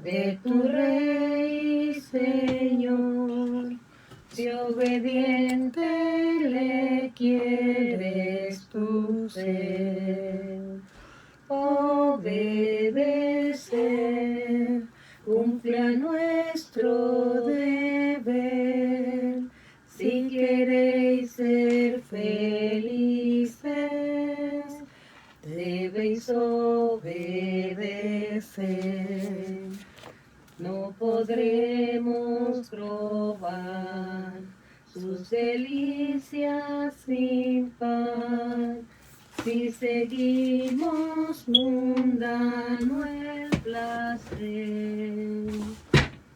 de tu Rey, Señor. Si obediente le quieres tú ser, obedecer, cumpla nuestro deber. Si queréis ser felices, debéis obedecer. No podremos probar sus delicias sin pan, si seguimos mundano el placer.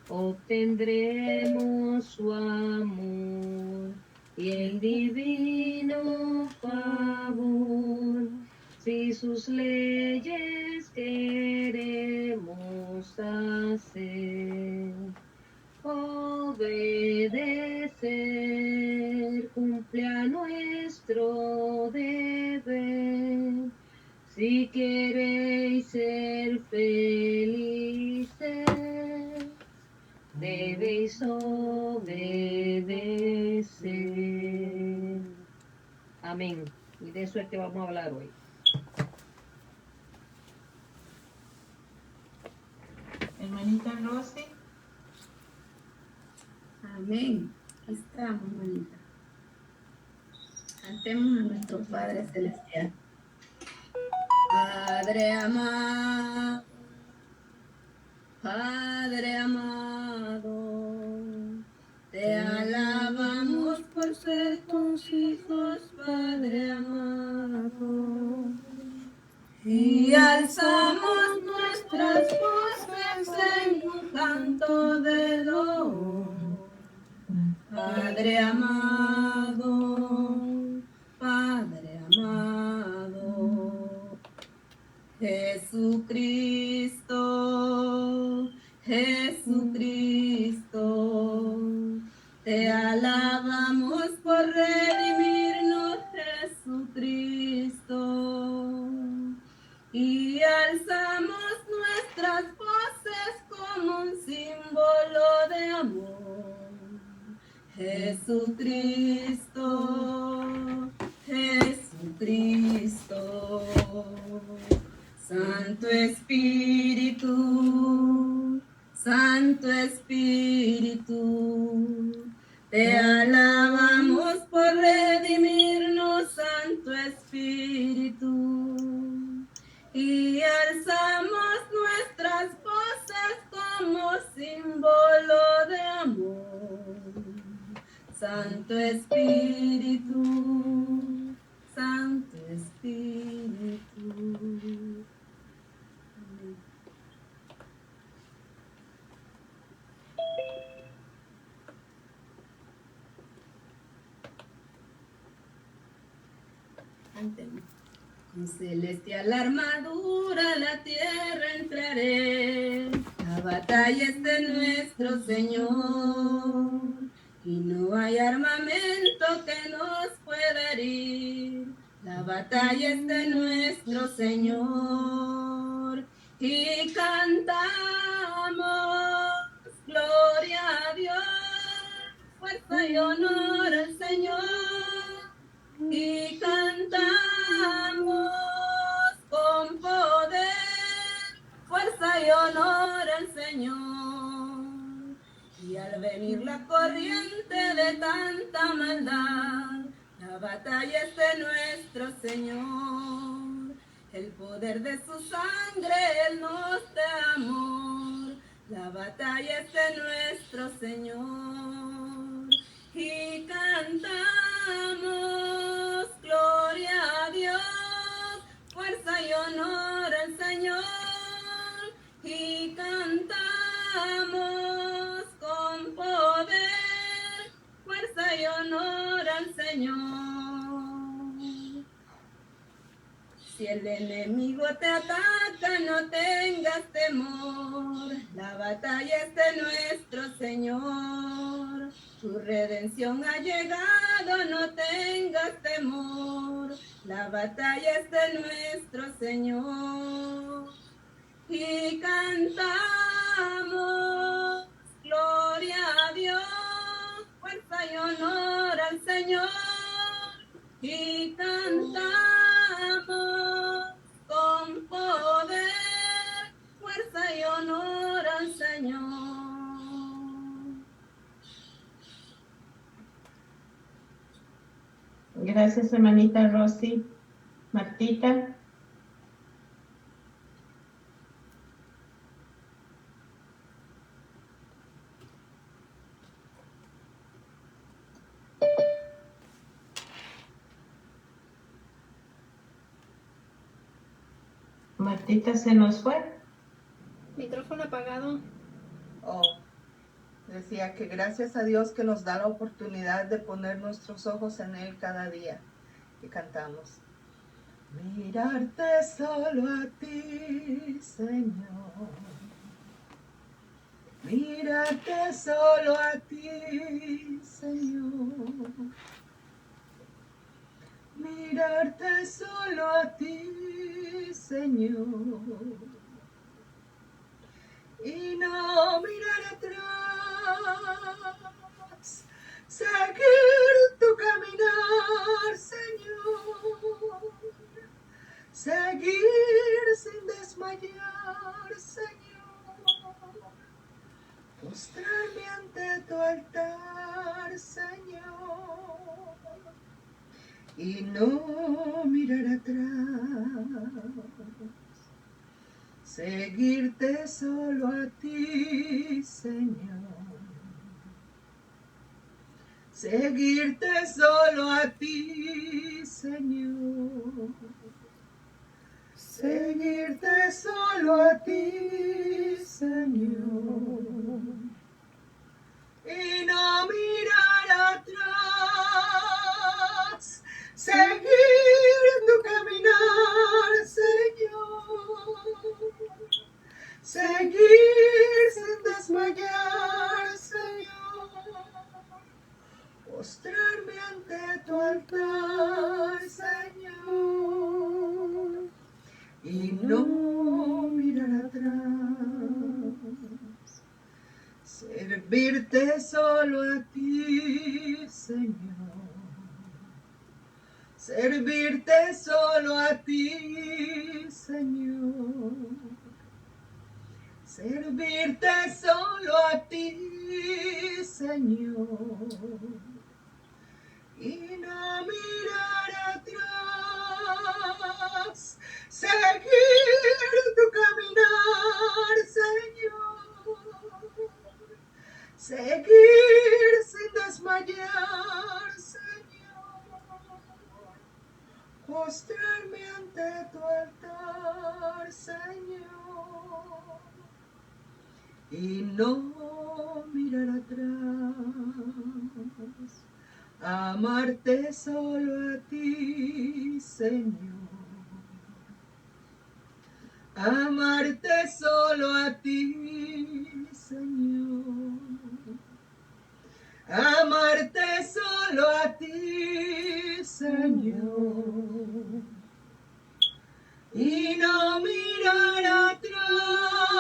Obtendremos su amor y el divino favor, si sus leyes queremos hacer. Obedecer cumple a nuestro deber. Si queréis ser felices, debéis obedecer. Amén. Y de eso es que vamos a hablar hoy. Hermanita Rosy. Amén. Aquí estamos, hermanita. Cantemos a nuestro Padre Celestial. Padre amado, Padre amado, te alabamos por ser tus hijos, Padre amado. Y alzamos nuestras voces en un canto de dolor. Padre amado, Padre amado, Jesucristo, Jesucristo, te alabamos por redimirnos, Jesucristo, y alzamos nuestras voces como un símbolo de amor. Jesucristo, Jesucristo, Santo Espíritu, Santo Espíritu, te alabamos por redimirnos, Santo Espíritu, y alzamos nuestras voces como símbolo de amor. Santo Espíritu, Santo Espíritu. Amén. Cantemos. Con celestial armadura a la tierra entraré. La batalla es de nuestro Señor. Y no hay armamento que nos pueda herir. La batalla es de nuestro Señor. Y cantamos gloria a Dios, fuerza y honor al Señor. Y cantamos con poder, fuerza y honor al Señor. Y al venir la corriente de tanta maldad, la batalla es de nuestro Señor. El poder de su sangre, Él nos da amor. La batalla es de nuestro Señor. Y cantamos gloria a Dios, fuerza y honor al Señor. Y cantamos con poder, fuerza y honor al Señor. Si el enemigo te ataca, no tengas temor. La batalla es de nuestro Señor. Tu redención ha llegado, no tengas temor. La batalla es de nuestro Señor. Y cantamos honor al Señor. Gracias, hermanita Rosy. Martita. Martita se nos fue. Micrófono apagado. Oh, decía que gracias a Dios que nos da la oportunidad de poner nuestros ojos en Él cada día. Y cantamos. Mirarte solo a ti, Señor. Mirarte solo a ti, Señor. Mirarte solo a ti, Señor. Y no mirar atrás, seguir tu caminar, Señor, seguir sin desmayar, Señor, postrarme ante tu altar, Señor, y no mirar atrás. Seguirte solo a ti, Señor. Seguirte solo a ti, Señor. Seguirte solo a ti, Señor. Y no mirar atrás. Seguir tu caminar, Señor. Seguir sin desmayar, Señor. Postrarme ante tu altar, Señor. Y no mirar atrás. Servirte solo a ti, Señor. Servirte solo a ti, Señor. Servirte solo a ti, Señor. Y no mirar atrás. Seguir tu caminar, Señor. Seguir sin desmayar, Señor. Postrarme ante tu altar, Señor. Y no mirar atrás. Amarte solo a ti, Señor. Amarte solo a ti, Señor. Amarte solo a ti, Señor. Y no mirar atrás.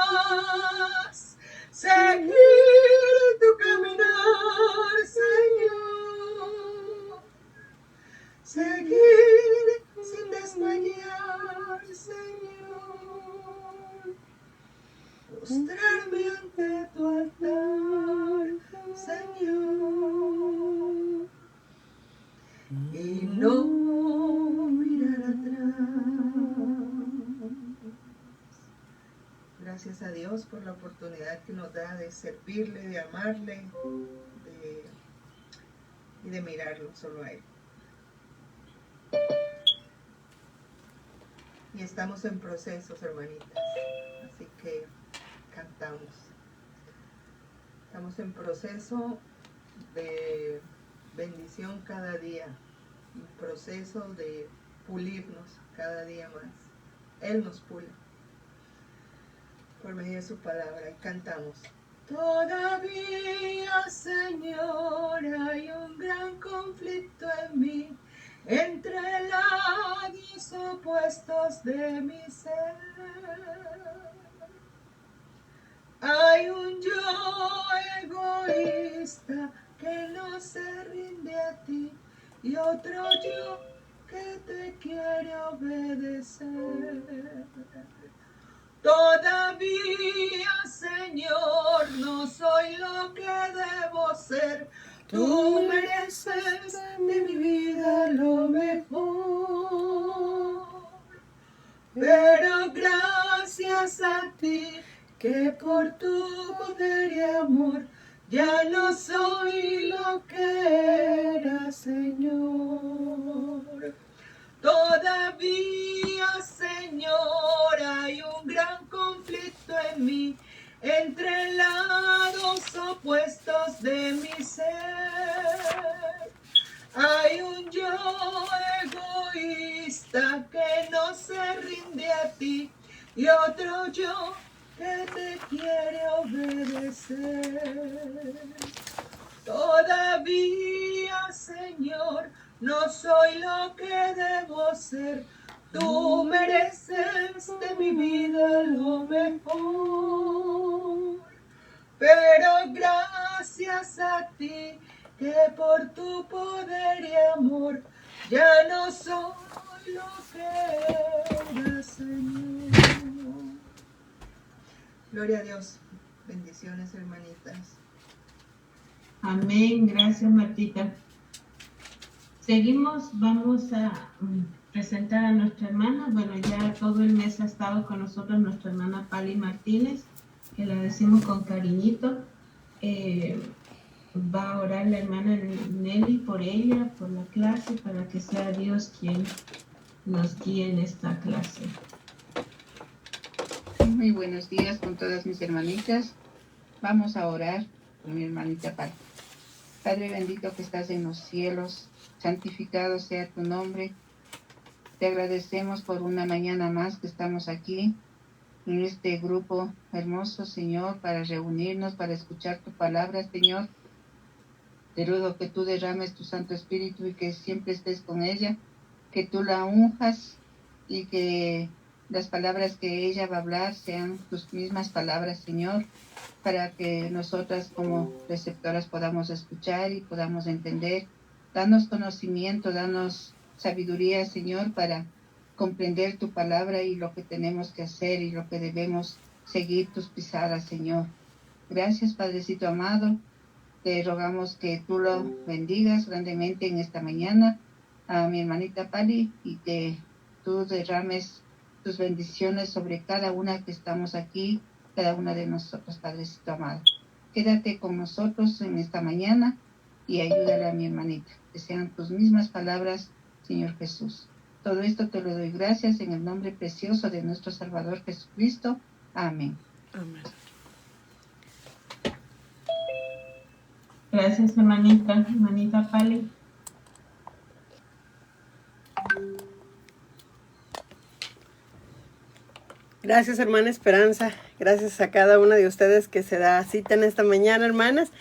Seguir tu caminar, Señor. Seguir sin desmayar, Señor. Postrarme ante tu altar, Señor. Y no mirar atrás. Gracias a Dios por la oportunidad que nos da de servirle, de amarle, y de mirarlo solo a Él. Y estamos en procesos, hermanitas, así que cantamos. Estamos en proceso de bendición cada día, un proceso de pulirnos cada día más. Él nos pule por medio de su palabra y cantamos. Todavía, Señor, hay un gran conflicto en mí entre lados opuestos de mi ser. Hay un yo egoísta que no se rinde a ti y otro yo que te quiere obedecer. Todavía, Tú mereces de mi vida lo mejor, pero gracias a ti que por tu poder y amor ya no soy lo que era, Señor. Todavía, Señor, hay un gran conflicto en mí entre lados opuestos de mi ser. Hay un yo egoísta que no se rinde a ti y otro yo que te quiere obedecer. Todavía, Señor, no soy lo que debo ser. Tú mereces de mi vida lo mejor, pero gracias a ti que por tu poder y amor ya no soy lo que era, Señor. Gloria a Dios. Bendiciones, hermanitas. Amén. Gracias, Martita. Seguimos, vamos a presentar a nuestra hermana. Bueno, ya todo el mes ha estado con nosotros nuestra hermana Pali Martínez, que la decimos con cariñito. Va a orar la hermana Nelly por ella, por la clase, para que sea Dios quien nos guíe en esta clase. Muy buenos días con todas mis hermanitas. Vamos a orar por mi hermanita Pali. Padre bendito que estás en los cielos, santificado sea tu nombre. Te agradecemos por una mañana más que estamos aquí en este grupo hermoso, Señor, para reunirnos, para escuchar tu palabra, Señor. Te ruego que tú derrames tu Santo Espíritu y que siempre estés con ella, que tú la unjas y que las palabras que ella va a hablar sean tus mismas palabras, Señor, para que nosotras como receptoras podamos escuchar y podamos entender. Danos conocimiento, danos sabiduría, Señor, para comprender tu palabra y lo que tenemos que hacer y lo que debemos seguir tus pisadas, Señor. Gracias, Padrecito amado. Te rogamos que tú lo bendigas grandemente en esta mañana a mi hermanita Pali y que tú derrames tus bendiciones sobre cada una que estamos aquí, cada una de nosotros, Padrecito amado. Quédate con nosotros en esta mañana y ayúdale a mi hermanita. Que sean tus mismas palabras, Señor Jesús. Todo esto te lo doy gracias en el nombre precioso de nuestro Salvador Jesucristo. Amén. Amén. Gracias, hermanita Pali. Gracias, hermana Esperanza. Gracias a cada una de ustedes que se da cita en esta mañana, hermanas.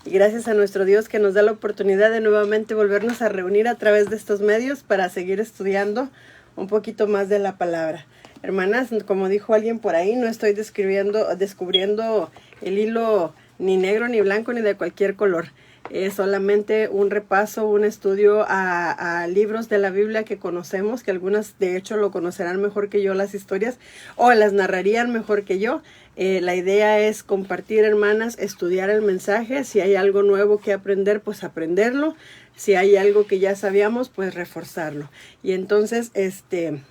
Y gracias a nuestro Dios que nos da la oportunidad de nuevamente volvernos a reunir a través de estos medios para seguir estudiando un poquito más de la palabra. Hermanas, como dijo alguien por ahí, no estoy descubriendo el hilo ni negro, ni blanco, ni de cualquier color. Es solamente un repaso, un estudio a libros de la Biblia que conocemos, que algunas de hecho lo conocerán mejor que yo las historias o las narrarían mejor que yo. La idea es compartir, hermanas, estudiar el mensaje. Si hay algo nuevo que aprender, pues aprenderlo. Si hay algo que ya sabíamos, pues reforzarlo. Y entonces,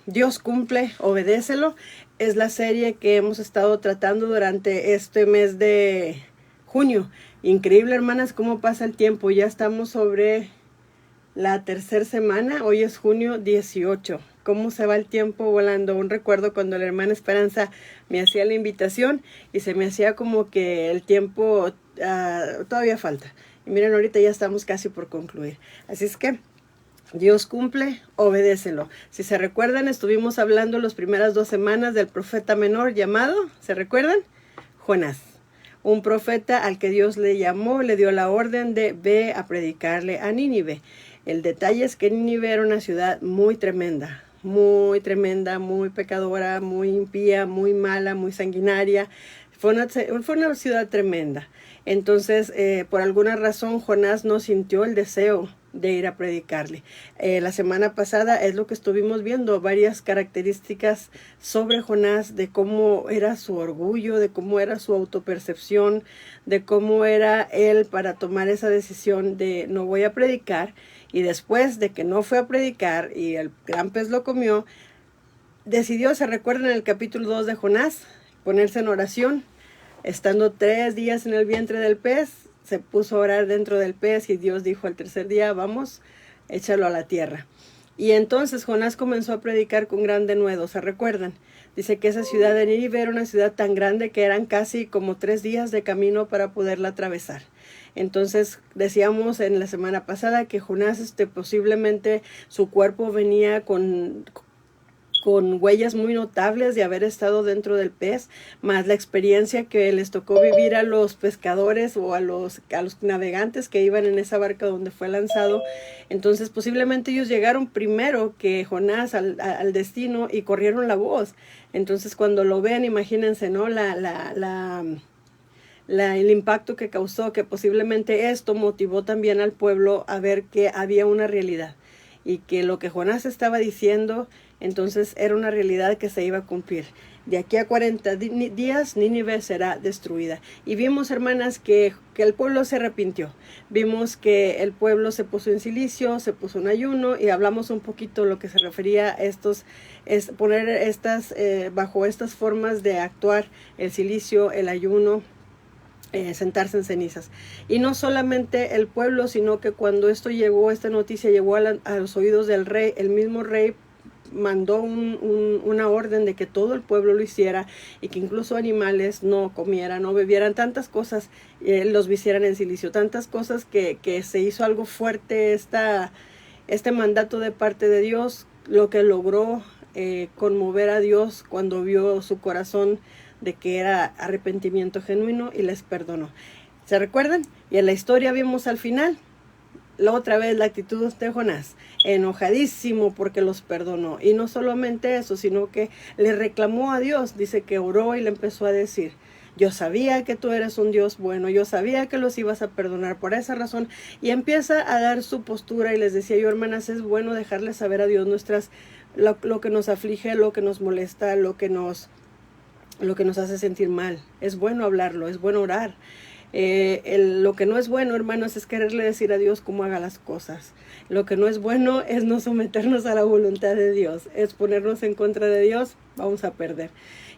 Dios cumple, obedécelo. Es la serie que hemos estado tratando durante este mes de junio. Increíble, hermanas, cómo pasa el tiempo. Ya estamos sobre la tercera semana. Hoy es junio 18. Cómo se va el tiempo volando. Aún recuerdo cuando la hermana Esperanza me hacía la invitación y se me hacía como que el tiempo todavía falta. Y miren, ahorita ya estamos casi por concluir. Así es que Dios cumple, obedécelo. Si se recuerdan, estuvimos hablando las primeras 2 semanas del profeta menor llamado, ¿se recuerdan? Jonás. Un profeta al que Dios le llamó, le dio la orden de ve a predicarle a Nínive. El detalle es que Nínive era una ciudad muy tremenda, muy pecadora, muy impía, muy mala, muy sanguinaria. Fue una ciudad tremenda. Entonces, por alguna razón, Jonás no sintió el deseo de ir a predicarle. La semana pasada es lo que estuvimos viendo, varias características sobre Jonás, de cómo era su orgullo, de cómo era su autopercepción, de cómo era él para tomar esa decisión de no voy a predicar, y después de que no fue a predicar y el gran pez lo comió, decidió, se recuerda en el capítulo 2 de Jonás, ponerse en oración. Estando 3 días en el vientre del pez, se puso a orar dentro del pez y Dios dijo al tercer día, vamos, échalo a la tierra. Y entonces Jonás comenzó a predicar con gran denuedo, ¿se recuerdan? Dice que esa ciudad de Nínive era una ciudad tan grande que eran casi como 3 días de camino para poderla atravesar. Entonces decíamos en la semana pasada que Jonás posiblemente su cuerpo venía con huellas muy notables de haber estado dentro del pez, más la experiencia que les tocó vivir a los pescadores o a los navegantes que iban en esa barca donde fue lanzado. Entonces posiblemente ellos llegaron primero que Jonás al destino y corrieron la voz. Entonces cuando lo ven, imagínense, ¿no? El impacto que causó, que posiblemente esto motivó también al pueblo a ver que había una realidad y que lo que Jonás estaba diciendo entonces era una realidad que se iba a cumplir. De aquí a 40 días Nínive será destruida. Y vimos, hermanas, que el pueblo se arrepintió. Vimos que el pueblo se puso en silicio, se puso en ayuno, y hablamos un poquito lo que se refería a poner bajo estas formas de actuar, el silicio, el ayuno, sentarse en cenizas. Y no solamente el pueblo, sino que cuando esta noticia llegó a los oídos del rey, el mismo rey mandó una orden de que todo el pueblo lo hiciera y que incluso animales no comieran, no bebieran, tantas cosas, los visieran en silicio, tantas cosas que se hizo algo fuerte este mandato de parte de Dios, lo que logró conmover a Dios cuando vio su corazón de que era arrepentimiento genuino y les perdonó. ¿Se recuerdan? Y en la historia vimos al final otra vez la actitud de Jonás, enojadísimo porque los perdonó. Y no solamente eso, sino que le reclamó a Dios. Dice que oró y le empezó a decir, yo sabía que tú eres un Dios bueno, yo sabía que los ibas a perdonar por esa razón. Y empieza a dar su postura y les decía yo, hermanas, es bueno dejarle saber a Dios lo que nos aflige, lo que nos molesta, lo que nos hace sentir mal. Es bueno hablarlo, es bueno orar. Lo que no es bueno, hermanos, es quererle decir a Dios cómo haga las cosas. Lo que no es bueno es no someternos a la voluntad de Dios, es ponernos en contra de Dios, vamos a perder.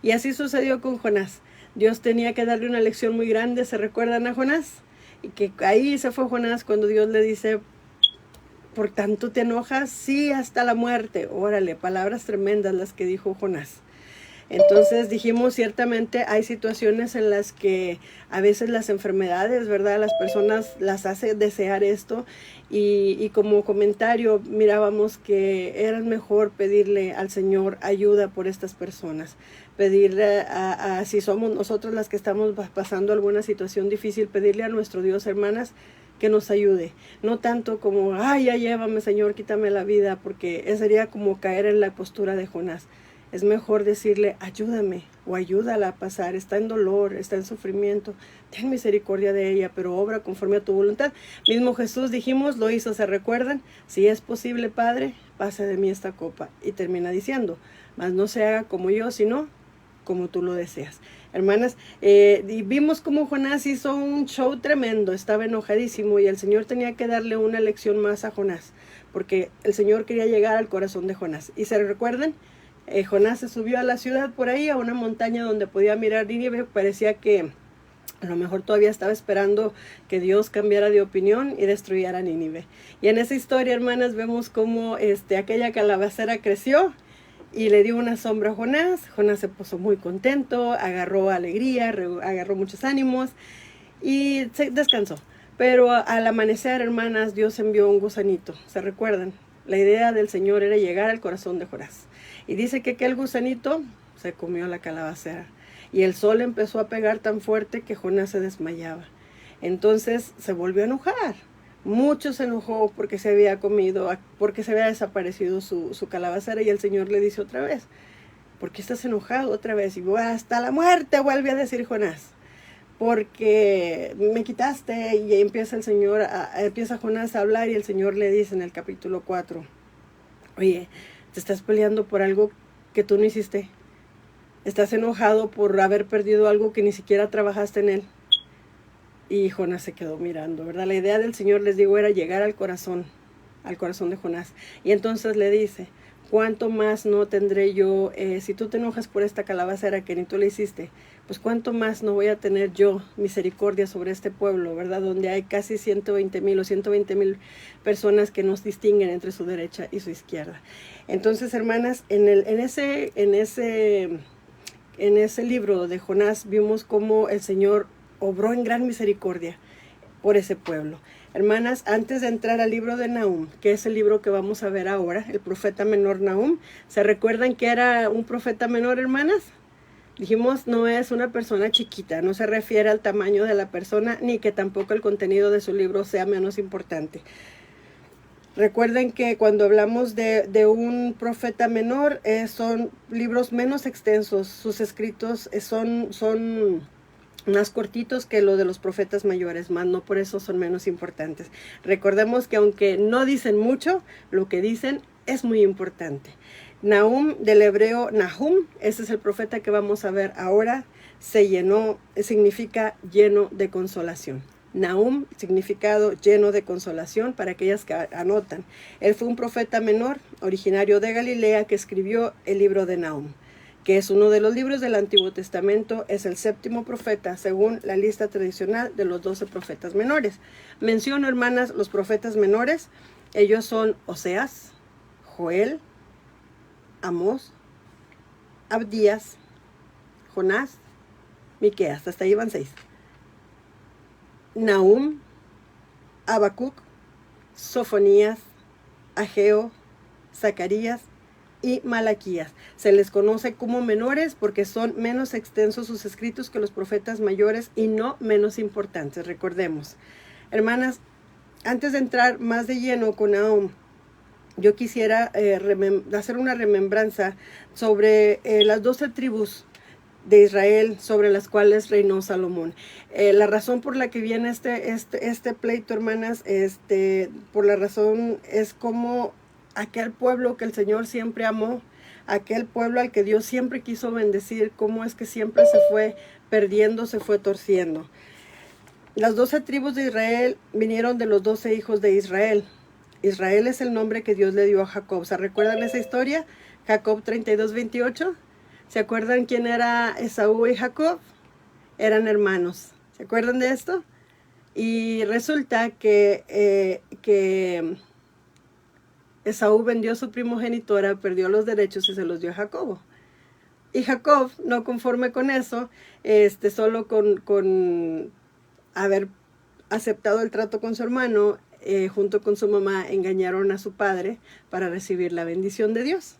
Y así sucedió con Jonás. Dios tenía que darle una lección muy grande, ¿se recuerdan a Jonás? Y que ahí se fue Jonás cuando Dios le dice, ¿por tanto te enojas? Sí, hasta la muerte. Órale, palabras tremendas las que dijo Jonás. Entonces dijimos, ciertamente hay situaciones en las que a veces las enfermedades, ¿verdad? Las personas las hace desear esto y como comentario mirábamos que era mejor pedirle al Señor ayuda por estas personas. Pedirle si somos nosotros las que estamos pasando alguna situación difícil, pedirle a nuestro Dios, hermanas, que nos ayude. No tanto como, ay, ya llévame, Señor, quítame la vida, porque eso sería como caer en la postura de Jonás. Es mejor decirle, ayúdame o ayúdala a pasar, está en dolor, está en sufrimiento, ten misericordia de ella, pero obra conforme a tu voluntad. Mismo Jesús, dijimos, lo hizo, ¿se recuerdan? Si es posible, Padre, pase de mí esta copa. Y termina diciendo, mas no se haga como yo, sino como tú lo deseas. Hermanas, y vimos cómo Jonás hizo un show tremendo, estaba enojadísimo y el Señor tenía que darle una lección más a Jonás, porque el Señor quería llegar al corazón de Jonás. ¿Y se recuerdan? Jonás se subió a la ciudad por ahí, a una montaña donde podía mirar Nínive. Parecía que a lo mejor todavía estaba esperando que Dios cambiara de opinión y destruyera Nínive. Y en esa historia, hermanas, vemos cómo aquella calabacera creció y le dio una sombra a Jonás. Jonás se puso muy contento, agarró alegría, agarró muchos ánimos y descansó. Pero al amanecer, hermanas, Dios envió un gusanito. ¿Se recuerdan? La idea del Señor era llegar al corazón de Jonás. Y dice que aquel gusanito se comió la calabacera. Y el sol empezó a pegar tan fuerte que Jonás se desmayaba. Entonces se volvió a enojar. Mucho se enojó porque se había desaparecido su calabacera. Y el Señor le dice otra vez, ¿por qué estás enojado otra vez? Y hasta la muerte vuelve a decir Jonás. porque me quitaste. Y empieza empieza Jonás a hablar y el Señor le dice en el capítulo 4, oye, te estás peleando por algo que tú no hiciste. Estás enojado por haber perdido algo que ni siquiera trabajaste en él. Y Jonás se quedó mirando, ¿verdad? La idea del Señor, les digo, era llegar al corazón de Jonás. Y entonces le dice, ¿cuánto más no tendré yo, si tú te enojas por esta calabacera que ni tú le hiciste, pues cuánto más no voy a tener yo misericordia sobre este pueblo, ¿verdad? Donde hay casi 120,000 o 120,000 personas que nos distinguen entre su derecha y su izquierda. Entonces, hermanas, en ese libro de Jonás vimos cómo el Señor obró en gran misericordia por ese pueblo. Hermanas, antes de entrar al libro de Nahum, que es el libro que vamos a ver ahora, el profeta menor Nahum, ¿se recuerdan que era un profeta menor, hermanas? Dijimos, no es una persona chiquita, no se refiere al tamaño de la persona, ni que tampoco el contenido de su libro sea menos importante. Recuerden que cuando hablamos de un profeta menor, son libros menos extensos, sus escritos son más cortitos que los de los profetas mayores, más no por eso son menos importantes. Recordemos que aunque no dicen mucho, lo que dicen es muy importante. Nahum, del hebreo Nahum, ese es el profeta que vamos a ver ahora, significa lleno de consolación. Nahum, significado lleno de consolación, para aquellas que anotan. Él fue un profeta menor, originario de Galilea, que escribió el libro de Nahum, que es uno de los libros del Antiguo Testamento, es el 7º profeta, según la lista tradicional de los 12 profetas menores. Menciono, hermanas, los profetas menores. Ellos son Oseas, Joel, Amós, Abdías, Jonás, Miqueas. Hasta ahí van 6. Nahum, Habacuc, Sofonías, Ageo, Zacarías y Malaquías. Se les conoce como menores porque son menos extensos sus escritos que los profetas mayores y no menos importantes, recordemos. Hermanas, antes de entrar más de lleno con Nahum, yo quisiera hacer una remembranza sobre las 12 tribus de Israel sobre las cuales reinó Salomón. La razón por la que viene este pleito, hermanas, por la razón es como aquel pueblo que el Señor siempre amó, aquel pueblo al que Dios siempre quiso bendecir, cómo es que siempre se fue perdiendo, se fue torciendo. Las 12 tribus de Israel vinieron de los 12 hijos de Israel. Israel es el nombre que Dios le dio a Jacob. ¿Se recuerdan esa historia? Jacob 32:28. ¿Se acuerdan quién era Esaú y Jacob? Eran hermanos. ¿Se acuerdan de esto? Y resulta que Esaú vendió su primogenitura, perdió los derechos y se los dio a Jacobo. Y Jacob, no conforme con eso, solo con haber aceptado el trato con su hermano, junto con su mamá, engañaron a su padre para recibir la bendición de Dios.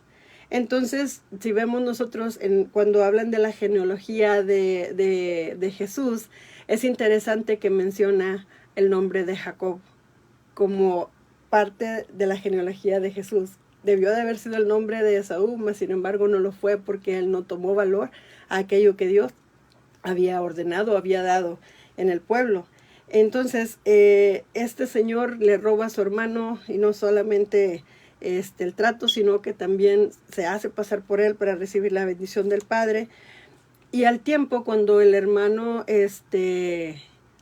Entonces, si vemos nosotros cuando hablan de la genealogía de Jesús, es interesante que menciona el nombre de Jacob como parte de la genealogía de Jesús. Debió de haber sido el nombre de Esaú, mas sin embargo no lo fue porque él no tomó valor a aquello que Dios había ordenado, había dado en el pueblo. Entonces, este señor le roba a su hermano y no solamente el trato, sino que también se hace pasar por él para recibir la bendición del padre. Y al tiempo, cuando el hermano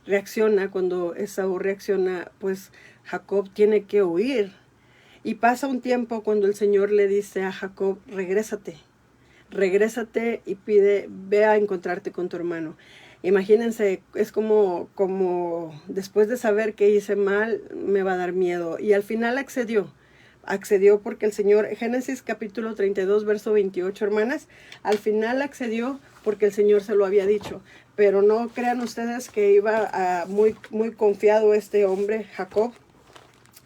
reacciona, cuando Esaú reacciona, pues Jacob tiene que huir. Y pasa un tiempo cuando el Señor le dice a Jacob, regrésate y ve a encontrarte con tu hermano. Imagínense, es como después de saber que hice mal, me va a dar miedo. Y al final accedió porque el Señor, Génesis capítulo 32, verso 28, hermanas, al final accedió porque el Señor se lo había dicho. Pero no crean ustedes que iba muy, muy confiado este hombre, Jacob,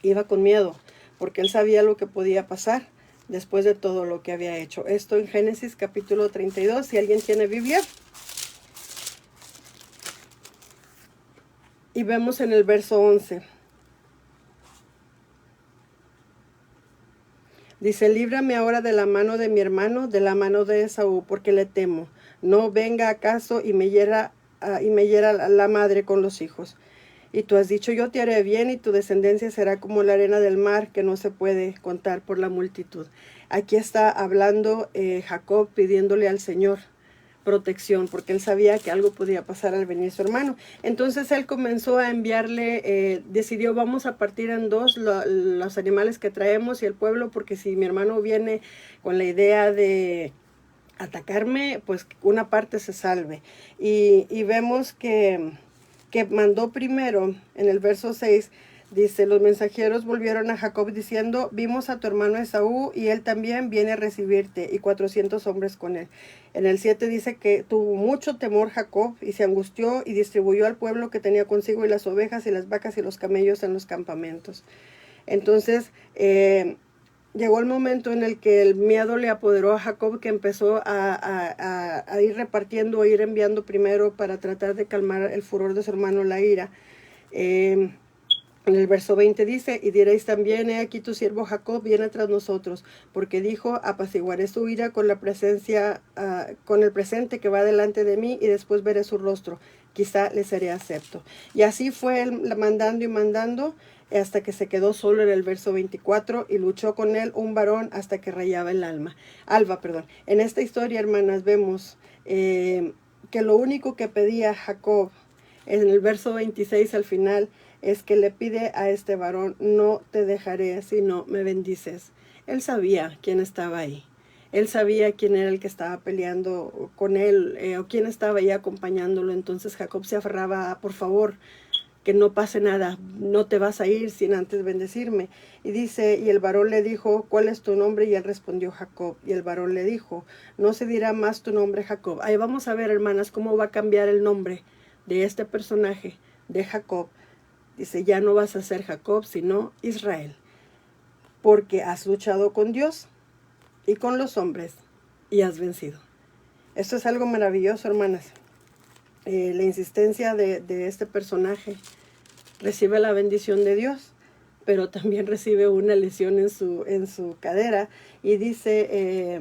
iba con miedo, porque él sabía lo que podía pasar después de todo lo que había hecho. Esto en Génesis capítulo 32, si alguien tiene Biblia. Y vemos en el verso 11. Dice, líbrame ahora de la mano de mi hermano, de la mano de Esaú, porque le temo. No venga acaso y me hiera y me hiera la madre con los hijos. Y tú has dicho, yo te haré bien y tu descendencia será como la arena del mar que no se puede contar por la multitud. Aquí está hablando Jacob pidiéndole al Señor protección, porque él sabía que algo podía pasar al venir su hermano. Entonces él comenzó a enviarle, decidió, vamos a partir en dos los animales que traemos y el pueblo, porque si mi hermano viene con la idea de atacarme, pues una parte se salve. Y vemos que mandó primero, en el verso 6, dice, los mensajeros volvieron a Jacob diciendo, vimos a tu hermano Esaú y él también viene a recibirte, y 400 hombres con él. En el 7 dice que tuvo mucho temor Jacob y se angustió y distribuyó al pueblo que tenía consigo y las ovejas y las vacas y los camellos en los campamentos. Entonces, llegó el momento en el que el miedo le apoderó a Jacob, que empezó a ir repartiendo, a ir enviando primero para tratar de calmar el furor de su hermano, la ira. En el verso 20 dice, y diréis también, he aquí tu siervo Jacob viene tras nosotros, porque dijo, apaciguaré su ira con la presencia, con el presente que va delante de mí, y después veré su rostro, quizá le seré acepto. Y así fue él mandando y mandando, hasta que se quedó solo en el verso 24, y luchó con él un varón hasta que rayaba el alba. En esta historia, hermanas, vemos que lo único que pedía Jacob, en el verso 26 al final, es que le pide a este varón, no te dejaré si no me bendices. Él sabía quién estaba ahí. Él sabía quién era el que estaba peleando con él, o quién estaba ahí acompañándolo. Entonces Jacob se aferraba a, por favor, que no pase nada, no te vas a ir sin antes bendecirme. Y dice, y el varón le dijo, ¿cuál es tu nombre? Y él respondió, Jacob. Y el varón le dijo, no se dirá más tu nombre, Jacob. Ahí vamos a ver, hermanas, cómo va a cambiar el nombre de este personaje, de Jacob. Dice, ya no vas a ser Jacob, sino Israel, porque has luchado con Dios y con los hombres y has vencido. Esto es algo maravilloso, hermanas. La insistencia de este personaje recibe la bendición de Dios, pero también recibe una lesión en su cadera, y dice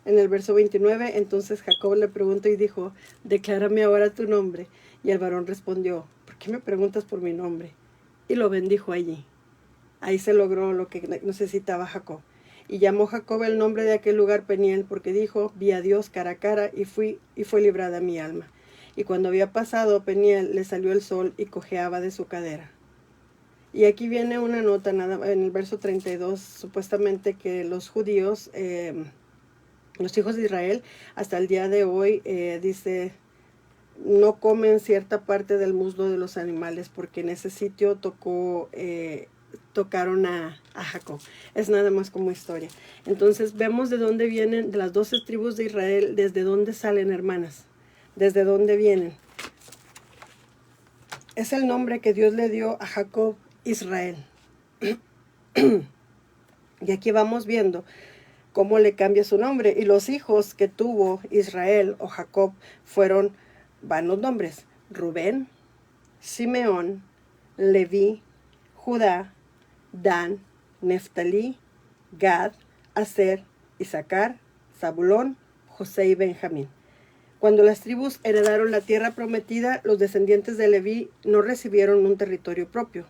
en el verso 29, entonces Jacob le preguntó y dijo, declárame ahora tu nombre. Y el varón respondió, ¿por qué me preguntas por mi nombre? Y lo bendijo allí. Ahí se logró lo que necesitaba Jacob. Y llamó Jacob el nombre de aquel lugar Peniel, porque dijo, vi a Dios cara a cara y fue librada mi alma. Y cuando había pasado Peniel, le salió el sol y cojeaba de su cadera. Y aquí viene una nota en el verso 32, supuestamente que los judíos, los hijos de Israel, hasta el día de hoy, dice, no comen cierta parte del muslo de los animales, porque en ese sitio tocaron a Jacob. Es nada más como historia. Entonces vemos de dónde vienen, de las 12 tribus de Israel, desde dónde salen, hermanas, desde dónde vienen. Es el nombre que Dios le dio a Jacob, Israel. Y aquí vamos viendo cómo le cambia su nombre. Y los hijos que tuvo Israel o Jacob van los nombres: Rubén, Simeón, Leví, Judá, Dan, Neftalí, Gad, Aser, Isaacar, Zabulón, José y Benjamín. Cuando las tribus heredaron la tierra prometida, los descendientes de Leví no recibieron un territorio propio.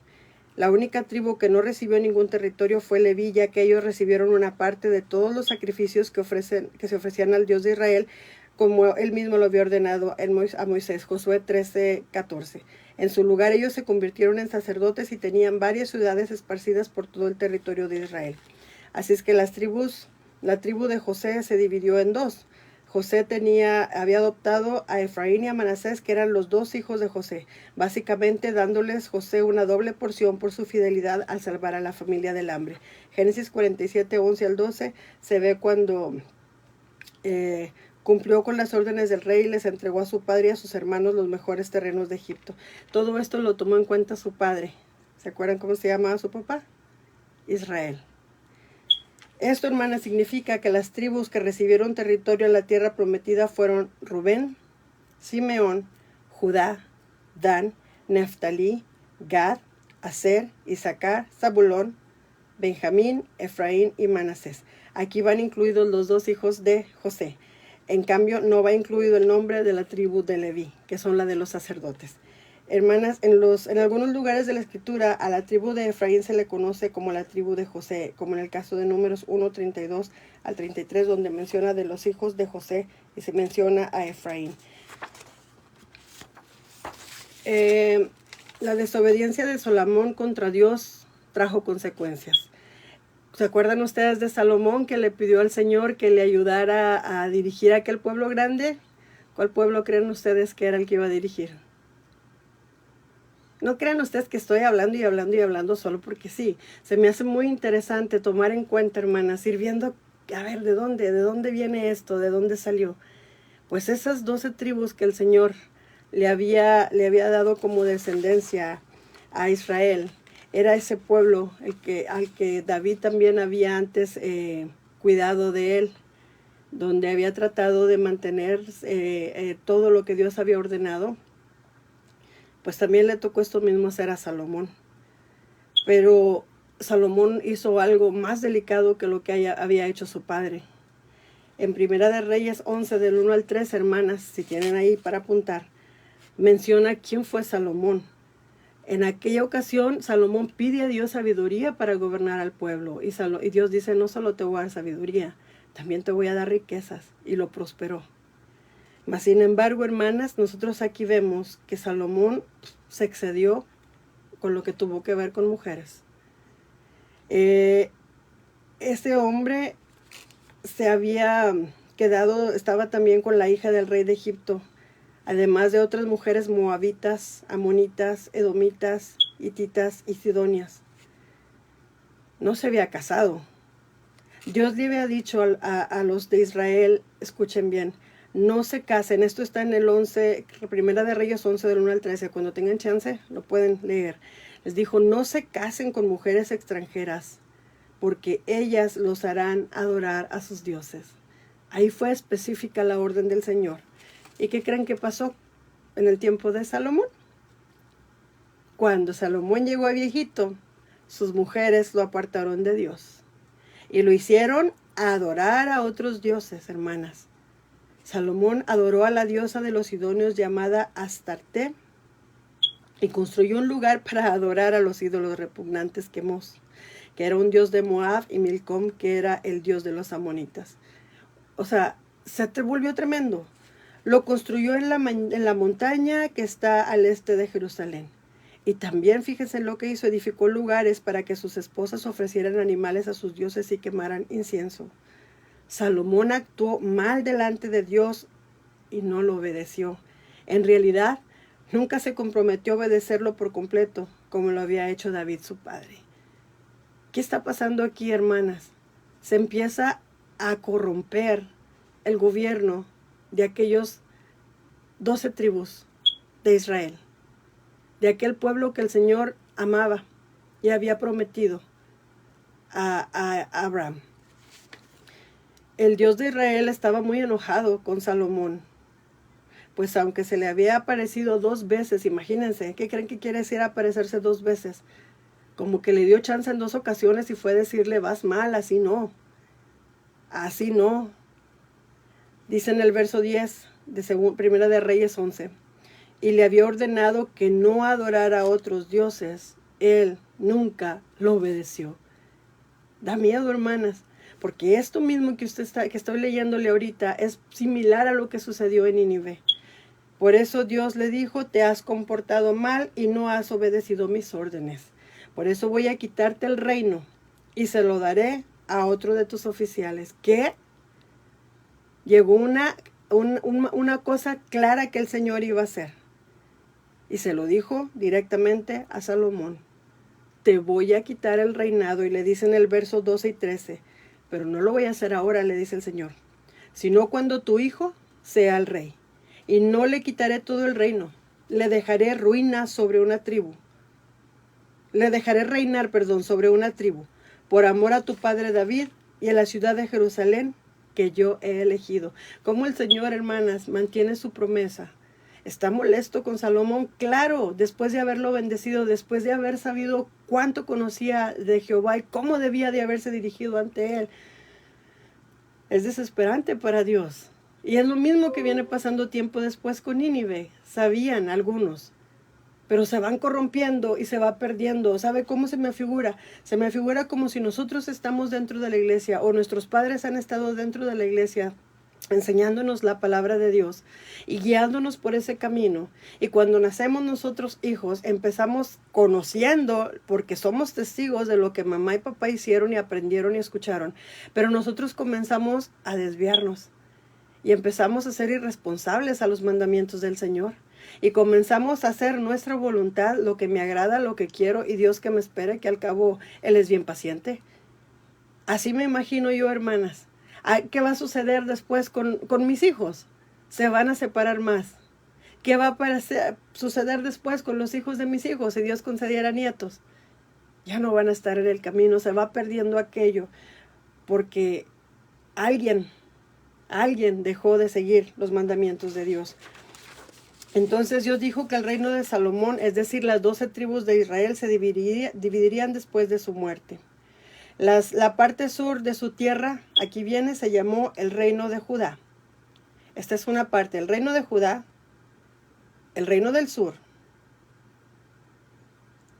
La única tribu que no recibió ningún territorio fue Leví, ya que ellos recibieron una parte de todos los sacrificios que se ofrecían al Dios de Israel, como él mismo lo había ordenado a Moisés, Josué 13:14. En su lugar ellos se convirtieron en sacerdotes y tenían varias ciudades esparcidas por todo el territorio de Israel. Así es que la tribu de José se dividió en dos. José había adoptado a Efraín y a Manasés, que eran los dos hijos de José, básicamente dándoles José una doble porción por su fidelidad al salvar a la familia del hambre. Génesis 47:11 al 12 se ve cuando cumplió con las órdenes del rey y les entregó a su padre y a sus hermanos los mejores terrenos de Egipto. Todo esto lo tomó en cuenta su padre. ¿Se acuerdan cómo se llamaba su papá? Israel. Esto, hermanas, significa que las tribus que recibieron territorio en la tierra prometida fueron Rubén, Simeón, Judá, Dan, Neftalí, Gad, Aser, Isaacar, Zabulón, Benjamín, Efraín y Manasés. Aquí van incluidos los dos hijos de José. En cambio, no va incluido el nombre de la tribu de Leví, que son la de los sacerdotes. Hermanas, en algunos lugares de la escritura a la tribu de Efraín se le conoce como la tribu de José, como en el caso de Números 1:32 al 33, donde menciona de los hijos de José y se menciona a Efraín. La desobediencia de Salomón contra Dios trajo consecuencias. ¿Se acuerdan ustedes de Salomón que le pidió al Señor que le ayudara a dirigir a aquel pueblo grande? ¿Cuál pueblo creen ustedes que era el que iba a dirigir? No crean ustedes que estoy hablando y hablando y hablando solo porque sí. Se me hace muy interesante tomar en cuenta, hermanas, ir viendo, a ver, ¿de dónde viene esto? ¿De dónde salió? Pues esas 12 tribus que el Señor le había dado como descendencia a Israel, era ese pueblo al que David también había antes cuidado de él, donde había tratado de mantener todo lo que Dios había ordenado. Pues también le tocó esto mismo hacer a Salomón. Pero Salomón hizo algo más delicado que lo que había hecho su padre. En Primera de Reyes 11, del 1 al 3, hermanas, si tienen ahí para apuntar, menciona quién fue Salomón. En aquella ocasión, Salomón pide a Dios sabiduría para gobernar al pueblo. Y Dios dice, no solo te voy a dar sabiduría, también te voy a dar riquezas. Y lo prosperó. Mas, sin embargo, hermanas, nosotros aquí vemos que Salomón se excedió con lo que tuvo que ver con mujeres. Este hombre se había estaba también con la hija del rey de Egipto, además de otras mujeres moabitas, amonitas, edomitas, hititas y sidonias. No se había casado. Dios le había dicho a los de Israel, escuchen bien, no se casen. Esto está en el 11, Primera de Reyes 11, del 1 al 13. Cuando tengan chance, lo pueden leer. Les dijo, no se casen con mujeres extranjeras, porque ellas los harán adorar a sus dioses. Ahí fue específica la orden del Señor. ¿Y qué creen que pasó en el tiempo de Salomón? Cuando Salomón llegó a viejito, sus mujeres lo apartaron de Dios. Y lo hicieron adorar a otros dioses, hermanas. Salomón adoró a la diosa de los sidonios llamada Astarte y construyó un lugar para adorar a los ídolos repugnantes Quemos, que era un dios de Moab, y Milcom, que era el dios de los amonitas. O sea, se volvió tremendo. Lo construyó en la montaña que está al este de Jerusalén. Y también, fíjense lo que hizo, edificó lugares para que sus esposas ofrecieran animales a sus dioses y quemaran incienso. Salomón actuó mal delante de Dios y no lo obedeció. En realidad, nunca se comprometió a obedecerlo por completo, como lo había hecho David, su padre. ¿Qué está pasando aquí, hermanas? Se empieza a corromper el gobierno de aquellos 12 tribus de Israel, de aquel pueblo que el Señor amaba y había prometido a Abraham. El Dios de Israel estaba muy enojado con Salomón, pues aunque se le había aparecido 2 veces, imagínense, ¿qué creen que quiere decir aparecerse 2 veces? Como que le dio chance en 2 ocasiones y fue decirle, vas mal, así no. Así no. Dice en el verso 10 de Primera de Reyes 11, y le había ordenado que no adorara a otros dioses. Él nunca lo obedeció. Da miedo, hermanas, porque esto mismo que estoy leyéndole ahorita es similar a lo que sucedió en Nínive. Por eso Dios le dijo, te has comportado mal y no has obedecido mis órdenes. Por eso voy a quitarte el reino y se lo daré a otro de tus oficiales. ¿Qué? Llegó una cosa clara que el Señor iba a hacer. Y se lo dijo directamente a Salomón. Te voy a quitar el reinado. Y le dice en el verso 12 y 13. Pero no lo voy a hacer ahora, le dice el Señor, sino cuando tu hijo sea el rey. Y no le quitaré todo el reino. Le dejaré ruina sobre una tribu. Le dejaré reinar, sobre una tribu, por amor a tu padre David y a la ciudad de Jerusalén que yo he elegido. Como el Señor, hermanas, mantiene su promesa. ¿Está molesto con Salomón? Claro, después de haberlo bendecido, después de haber sabido cuánto conocía de Jehová y cómo debía de haberse dirigido ante él. Es desesperante para Dios Y es lo mismo que viene pasando tiempo después con Nínive. Sabían algunos, pero se van corrompiendo y se va perdiendo. ¿Sabe cómo se me figura? Se me figura como si nosotros estamos dentro de la iglesia o nuestros padres han estado dentro de la iglesia enseñándonos la palabra de Dios y guiándonos por ese camino. Y cuando nacemos nosotros hijos, empezamos conociendo, porque somos testigos de lo que mamá y papá hicieron y aprendieron y escucharon, pero nosotros comenzamos a desviarnos y empezamos a ser irresponsables a los mandamientos del Señor. Y comenzamos a hacer nuestra voluntad, lo que me agrada, lo que quiero, y Dios que me espere, que al cabo Él es bien paciente. Así me imagino yo, hermanas. ¿Qué va a suceder después con mis hijos? Se van a separar más. ¿Qué va a suceder después con los hijos de mis hijos si Dios concediera nietos? Ya no van a estar en el camino, se va perdiendo aquello, porque alguien dejó de seguir los mandamientos de Dios. Entonces Dios dijo que el reino de Salomón, es decir, las 12 tribus de Israel, se dividirían después de su muerte. La parte sur de su tierra, aquí viene, se llamó el reino de Judá. Esta es una parte, el reino de Judá, el reino del sur,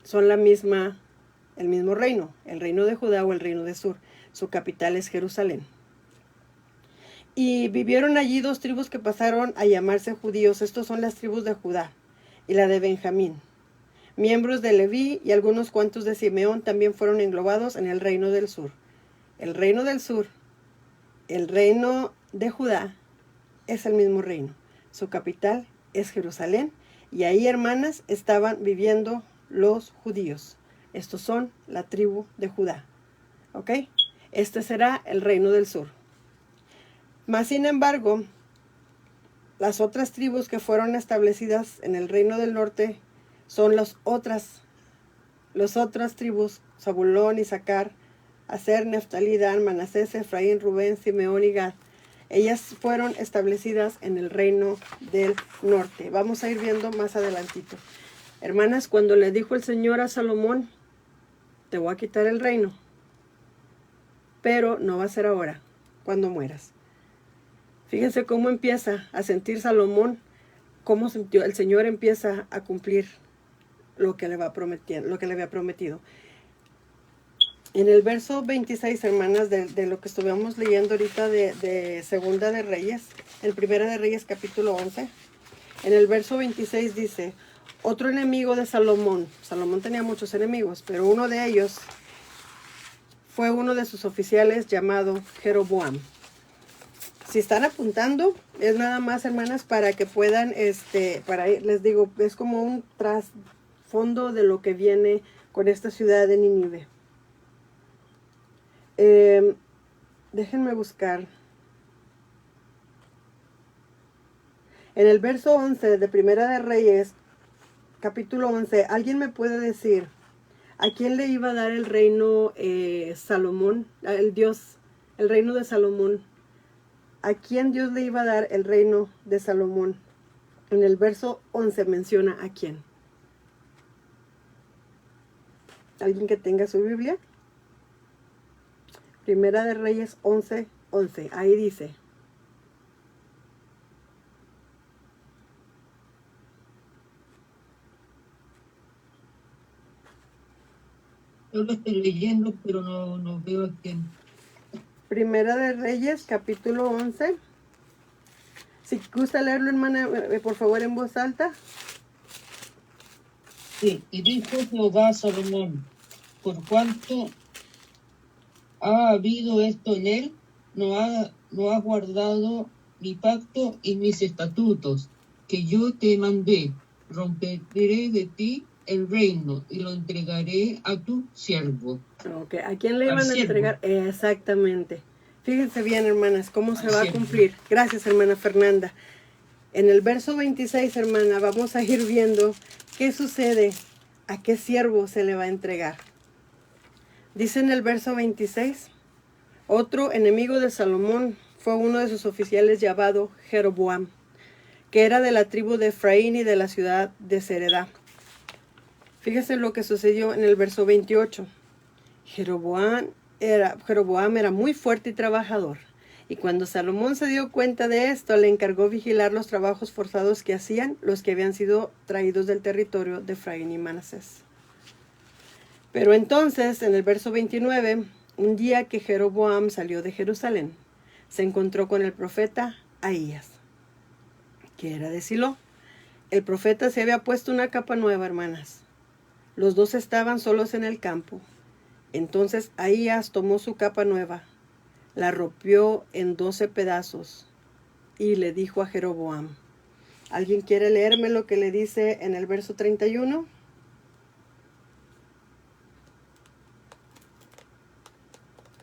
son el mismo reino, el reino de Judá o el reino del sur. Su capital es Jerusalén. Y vivieron allí 2 tribus que pasaron a llamarse judíos. Estos son las tribus de Judá y la de Benjamín. Miembros de Leví y algunos cuantos de Simeón también fueron englobados en el reino del sur. El reino del sur, el reino de Judá, es el mismo reino. Su capital es Jerusalén. Y ahí, hermanas, estaban viviendo los judíos. Estos son la tribu de Judá. ¿Ok? Este será el reino del sur. Mas, sin embargo, las otras tribus que fueron establecidas en el reino del norte son las otras tribus: Zabulón, Isaacar, Aser, Neftalí, Dan, Manasés, Efraín, Rubén, Simeón y Gad. Ellas fueron establecidas en el reino del norte. Vamos a ir viendo más adelantito. Hermanas, cuando le dijo el Señor a Salomón, te voy a quitar el reino, pero no va a ser ahora, cuando mueras. Fíjense cómo empieza a sentir Salomón, cómo el Señor empieza a cumplir lo que le había prometido. En el verso 26, hermanas, de lo que estuvimos leyendo ahorita de Segunda de Reyes, el Primera de Reyes capítulo 11, en el verso 26 dice, otro enemigo de Salomón. Salomón tenía muchos enemigos, pero uno de ellos fue uno de sus oficiales llamado Jeroboam. Si están apuntando, es nada más, hermanas, para que puedan, les digo, es como un trasfondo de lo que viene con esta ciudad de Nínive. Déjenme buscar. En el verso 11 de Primera de Reyes, capítulo 11, ¿alguien me puede decir a quién le iba a dar el reino Salomón, el reino de Salomón? ¿A quién Dios le iba a dar el reino de Salomón? En el verso 11 menciona a quién. ¿Alguien que tenga su Biblia? Primera de Reyes 11, 11. Ahí dice. Yo lo estoy leyendo, pero no veo a quién. Primera de Reyes, capítulo 11. Si gusta leerlo, hermana, por favor, en voz alta. Sí, y dijo Jehová a Salomón, por cuanto ha habido esto en él, no ha guardado mi pacto y mis estatutos, que yo te mandé. Romperé de ti el reino y lo entregaré a tu siervo. Ok, ¿a quién le iban a entregar? Exactamente. Fíjense bien, hermanas, cómo se va a cumplir. Gracias, hermana Fernanda. En el verso 26, hermana, vamos a ir viendo qué sucede, a qué siervo se le va a entregar. Dice en el verso 26, otro enemigo de Salomón fue uno de sus oficiales llamado Jeroboam, que era de la tribu de Efraín y de la ciudad de Seredá. Fíjense lo que sucedió en el verso 28. Jeroboam era muy fuerte y trabajador, Y cuando Salomón se dio cuenta de esto, le encargó vigilar los trabajos forzados que hacían los que habían sido traídos del territorio de Efraín y Manasés. Pero entonces, en el verso 29, un día que Jeroboam salió de Jerusalén, se encontró con el profeta Ahías, que era de Silo. El profeta se había puesto una capa nueva, hermanas. Los dos estaban solos en el campo. Entonces Ahías tomó su capa nueva, la rompió en 12 pedazos y le dijo a Jeroboam. ¿Alguien quiere leerme lo que le dice en el verso 31?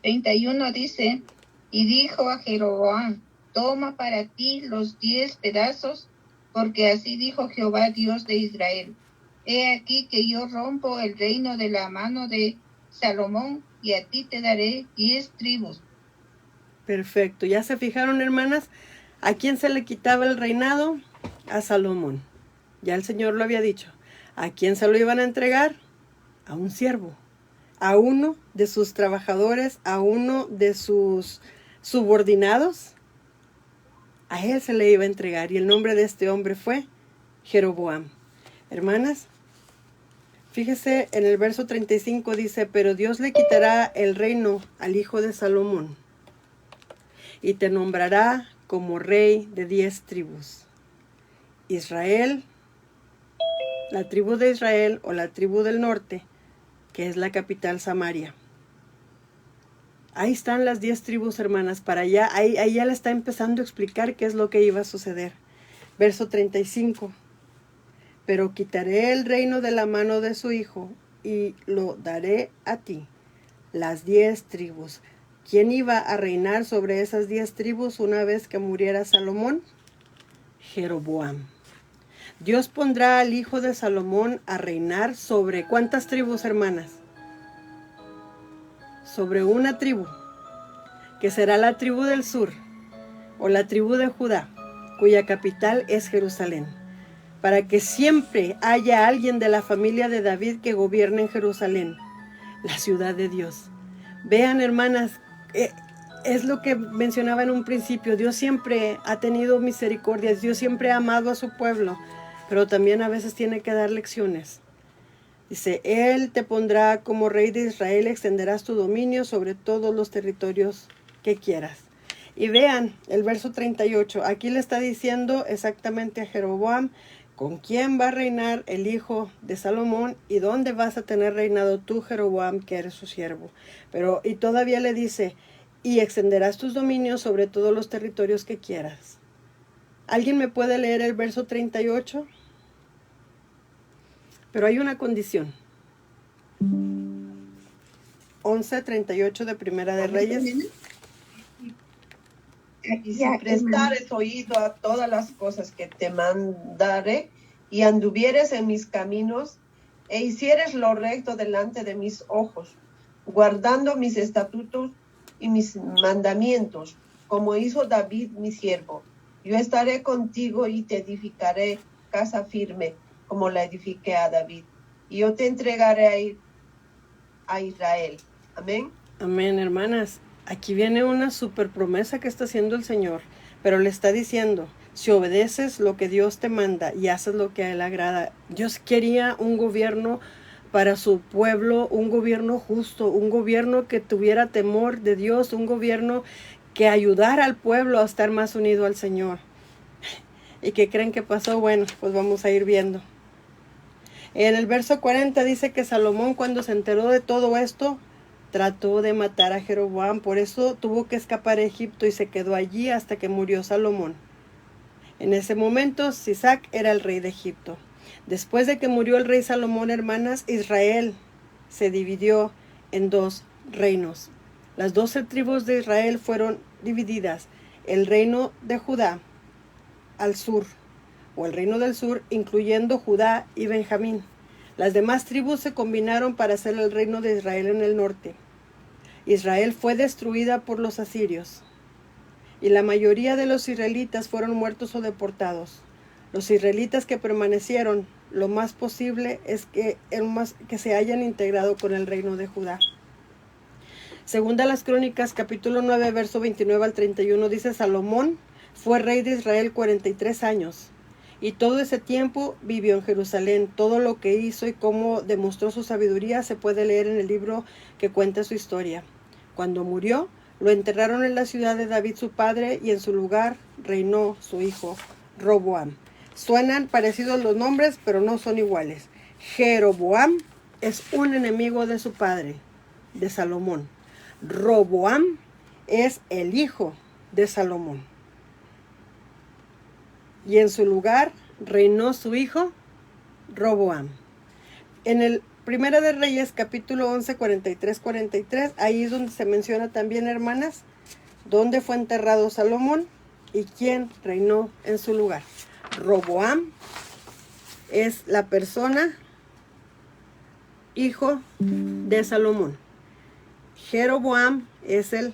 31 dice, y dijo a Jeroboam, toma para ti los 10 pedazos, porque así dijo Jehová Dios de Israel. He aquí que yo rompo el reino de la mano de Salomón, y a ti te daré 10 tribus. Perfecto. ¿Ya se fijaron, hermanas? ¿A quién se le quitaba el reinado? A Salomón. Ya el Señor lo había dicho. ¿A quién se lo iban a entregar? A un siervo. A uno de sus trabajadores, a uno de sus subordinados. A él se le iba a entregar. Y el nombre de este hombre fue Jeroboam. Hermanas, fíjese en el verso 35 dice, pero Dios le quitará el reino al hijo de Salomón y te nombrará como rey de 10 tribus. Israel, la tribu de Israel o la tribu del norte, que es la capital Samaria. Ahí están las 10 tribus, hermanas, para allá, ahí ya le está empezando a explicar qué es lo que iba a suceder. Verso 35. Pero quitaré el reino de la mano de su hijo y lo daré a ti, las 10 tribus. ¿Quién iba a reinar sobre esas 10 tribus una vez que muriera Salomón? Jeroboam. Dios pondrá al hijo de Salomón a reinar sobre ¿cuántas tribus, hermanas? Sobre una tribu, que será la tribu del sur, o la tribu de Judá, cuya capital es Jerusalén, para que siempre haya alguien de la familia de David que gobierne en Jerusalén, la ciudad de Dios. Vean, hermanas, es lo que mencionaba en un principio. Dios siempre ha tenido misericordia, Dios siempre ha amado a su pueblo, pero también a veces tiene que dar lecciones. Dice, Él te pondrá como rey de Israel, extenderás tu dominio sobre todos los territorios que quieras. Y vean el verso 38, aquí le está diciendo exactamente a Jeroboam, con quién va a reinar el hijo de Salomón y dónde vas a tener reinado tú, Jeroboam, que eres su siervo. Y todavía le dice, y extenderás tus dominios sobre todos los territorios que quieras. ¿Alguien me puede leer el verso 38? Pero hay una condición. 11:38 de Primera de Reyes. Y si prestares oído a todas las cosas que te mandaré, y anduvieres en mis caminos, e hicieres lo recto delante de mis ojos, guardando mis estatutos y mis mandamientos, como hizo David mi siervo, yo estaré contigo y te edificaré casa firme, como la edifiqué a David, y yo te entregaré a Israel. Amén. Amén, hermanas. Aquí viene una super promesa que está haciendo el Señor, pero le está diciendo, si obedeces lo que Dios te manda y haces lo que a Él agrada. Dios quería un gobierno para su pueblo, un gobierno justo, un gobierno que tuviera temor de Dios, un gobierno que ayudara al pueblo a estar más unido al Señor. ¿Y qué creen que pasó? Bueno, pues vamos a ir viendo. En el verso 40 dice que Salomón, cuando se enteró de todo esto, trató de matar a Jeroboam, por eso tuvo que escapar a Egipto y se quedó allí hasta que murió Salomón. En ese momento, Sisac era el rey de Egipto. Después de que murió el rey Salomón, hermanas, Israel se dividió en 2 reinos. Las 12 tribus de Israel fueron divididas. El reino de Judá al sur, o el reino del sur, incluyendo Judá y Benjamín. Las demás tribus se combinaron para hacer el reino de Israel en el norte. Israel fue destruida por los asirios, y la mayoría de los israelitas fueron muertos o deportados. Los israelitas que permanecieron, lo más posible es que se hayan integrado con el reino de Judá. Segunda las Crónicas, capítulo 9, verso 29 al 31, dice: Salomón fue rey de Israel 43 años. Y todo ese tiempo vivió en Jerusalén. Todo lo que hizo y cómo demostró su sabiduría se puede leer en el libro que cuenta su historia. Cuando murió, lo enterraron en la ciudad de David su padre, y en su lugar reinó su hijo Roboam. Suenan parecidos los nombres, pero no son iguales. Jeroboam es un enemigo de su padre, de Salomón. Roboam es el hijo de Salomón. Y en su lugar reinó su hijo Roboam. En el Primera de Reyes, capítulo 11, 43, ahí es donde se menciona también, hermanas, dónde fue enterrado Salomón y quién reinó en su lugar. Roboam es la persona, hijo de Salomón. Jeroboam es el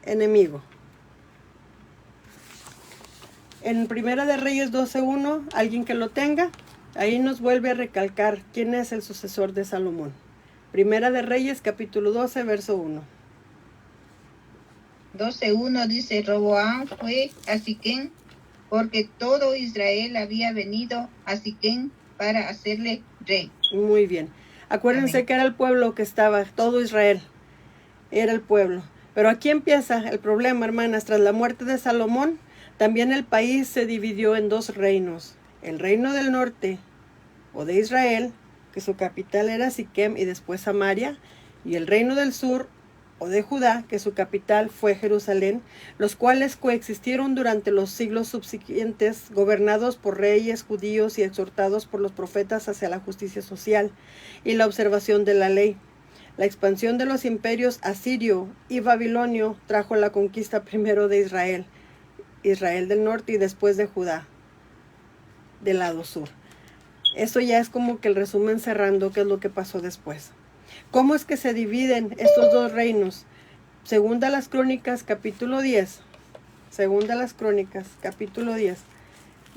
enemigo. En Primera de Reyes 12:1, alguien que lo tenga, ahí nos vuelve a recalcar quién es el sucesor de Salomón. Primera de Reyes, capítulo 12, verso 1. 12:1 dice: Roboam fue a Siquem, porque todo Israel había venido a Siquem para hacerle rey. Muy bien. Acuérdense Amén. que era el pueblo que estaba, todo Israel era el pueblo. Pero aquí empieza el problema, hermanas. Tras la muerte de Salomón, también el país se dividió en dos reinos. El reino del norte, o de Israel, que su capital era Siquem y después Samaria, y el reino del sur, o de Judá, que su capital fue Jerusalén, los cuales coexistieron durante los siglos subsiguientes, gobernados por reyes judíos y exhortados por los profetas hacia la justicia social y la observación de la ley. La expansión de los imperios asirio y babilonio trajo la conquista primero de Israel del norte, y después de Judá, del lado sur. Eso ya es como que el resumen cerrando qué es lo que pasó después. ¿Cómo es que se dividen estos dos reinos? Segunda las Crónicas, capítulo 10. Segunda las Crónicas, capítulo 10.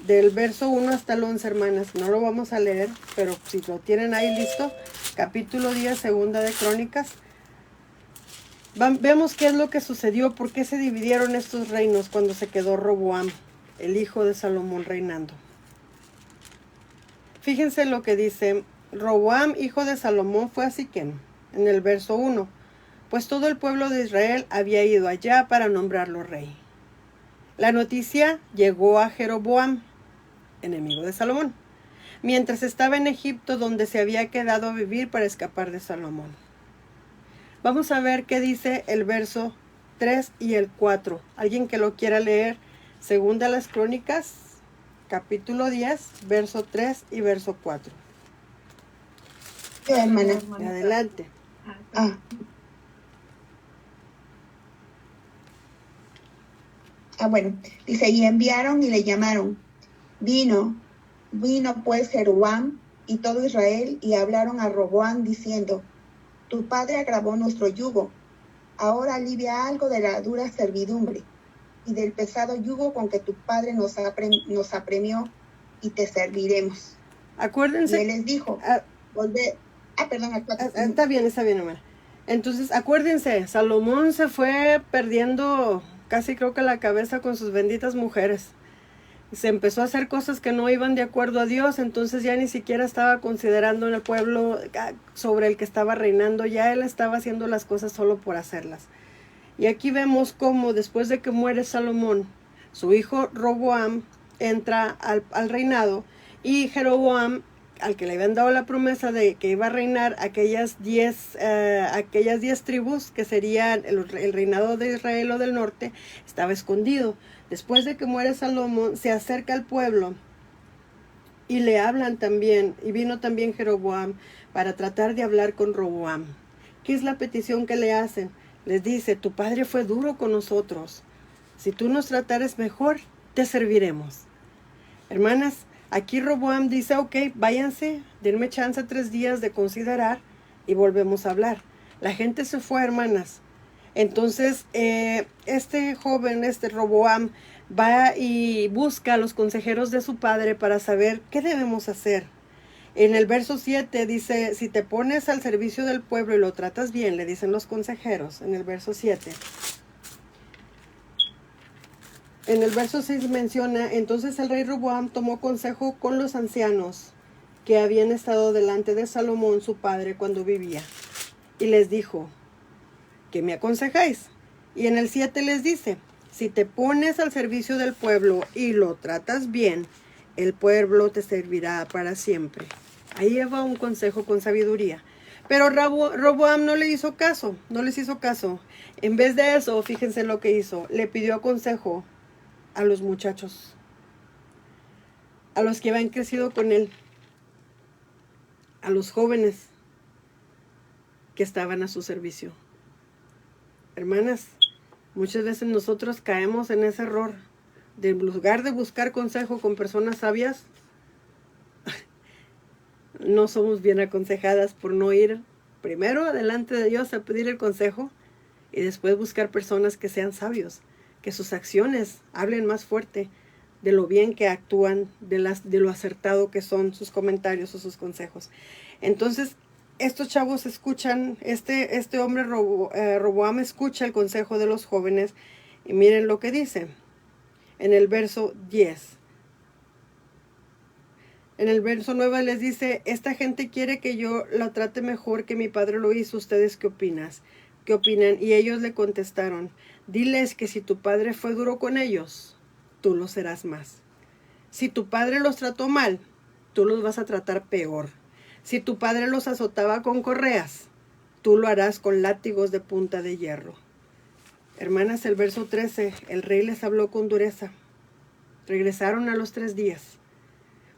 Del verso 1 hasta el 11, hermanas. No lo vamos a leer, pero si lo tienen ahí listo. Capítulo 10, Segunda de Crónicas. Vemos qué es lo que sucedió, por qué se dividieron estos reinos cuando se quedó Roboam, el hijo de Salomón, reinando. Fíjense lo que dice: Roboam, hijo de Salomón, fue a Siquem, en el verso 1, pues todo el pueblo de Israel había ido allá para nombrarlo rey. La noticia llegó a Jeroboam, enemigo de Salomón, mientras estaba en Egipto, donde se había quedado a vivir para escapar de Salomón. Vamos a ver qué dice el verso 3 y el 4. Alguien que lo quiera leer. Segunda las Crónicas, capítulo 10, verso 3 y verso 4. Yo, hermana. Adelante. Bueno, dice: y enviaron y le llamaron. Vino pues Jeroboam y todo Israel, y hablaron a Roboam diciendo: tu padre agravó nuestro yugo, ahora alivia algo de la dura servidumbre y del pesado yugo con que tu padre nos apremió, y te serviremos. Acuérdense. Y él les dijo: volver. Está bien, hermana. Entonces, acuérdense, Salomón se fue perdiendo casi creo que la cabeza con sus benditas mujeres. Se empezó a hacer cosas que no iban de acuerdo a Dios, entonces ya ni siquiera estaba considerando en el pueblo sobre el que estaba reinando, ya él estaba haciendo las cosas solo por hacerlas. Y aquí vemos cómo después de que muere Salomón, su hijo Roboam entra al reinado, y Jeroboam, al que le habían dado la promesa de que iba a reinar aquellas 10 tribus, que serían el reinado de Israel o del norte, estaba escondido. Después de que muere Salomón, se acerca al pueblo y le hablan también, y vino también Jeroboam para tratar de hablar con Roboam. ¿Qué es la petición que le hacen? Les dice: tu padre fue duro con nosotros, si tú nos tratares mejor, te serviremos. Hermanas, aquí Roboam dice: ok, váyanse, denme chance 3 días de considerar y volvemos a hablar. La gente se fue, hermanas. Entonces, este joven, Roboam, va y busca a los consejeros de su padre para saber qué debemos hacer. En el verso 7 dice, si te pones al servicio del pueblo y lo tratas bien, le dicen los consejeros, en el verso 7. En el verso 6 menciona, entonces el rey Roboam tomó consejo con los ancianos que habían estado delante de Salomón, su padre, cuando vivía. Y les dijo, ¿qué me aconsejáis? Y en el 7 les dice, si te pones al servicio del pueblo y lo tratas bien, el pueblo te servirá para siempre. Ahí lleva un consejo con sabiduría. Pero Roboam no le hizo caso, no les hizo caso. En vez de eso, fíjense lo que hizo. Le pidió consejo a los muchachos, a los que habían crecido con él, a los jóvenes que estaban a su servicio. Hermanas, muchas veces nosotros caemos en ese error de, en lugar de buscar consejo con personas sabias, no somos bien aconsejadas por no ir primero delante de Dios a pedir el consejo y después buscar personas que sean sabios, que sus acciones hablen más fuerte de lo bien que actúan, de lo acertado que son sus comentarios o sus consejos. Entonces, estos chavos escuchan, este hombre Roboam escucha el consejo de los jóvenes y miren lo que dice en el verso 10. En el verso 9 les dice, esta gente quiere que yo la trate mejor que mi padre lo hizo. ¿Ustedes qué opinan? Y ellos le contestaron, diles que si tu padre fue duro con ellos, tú lo serás más. Si tu padre los trató mal, tú los vas a tratar peor. Si tu padre los azotaba con correas, tú lo harás con látigos de punta de hierro. Hermanas, el verso 13, el rey les habló con dureza. Regresaron a los 3 días.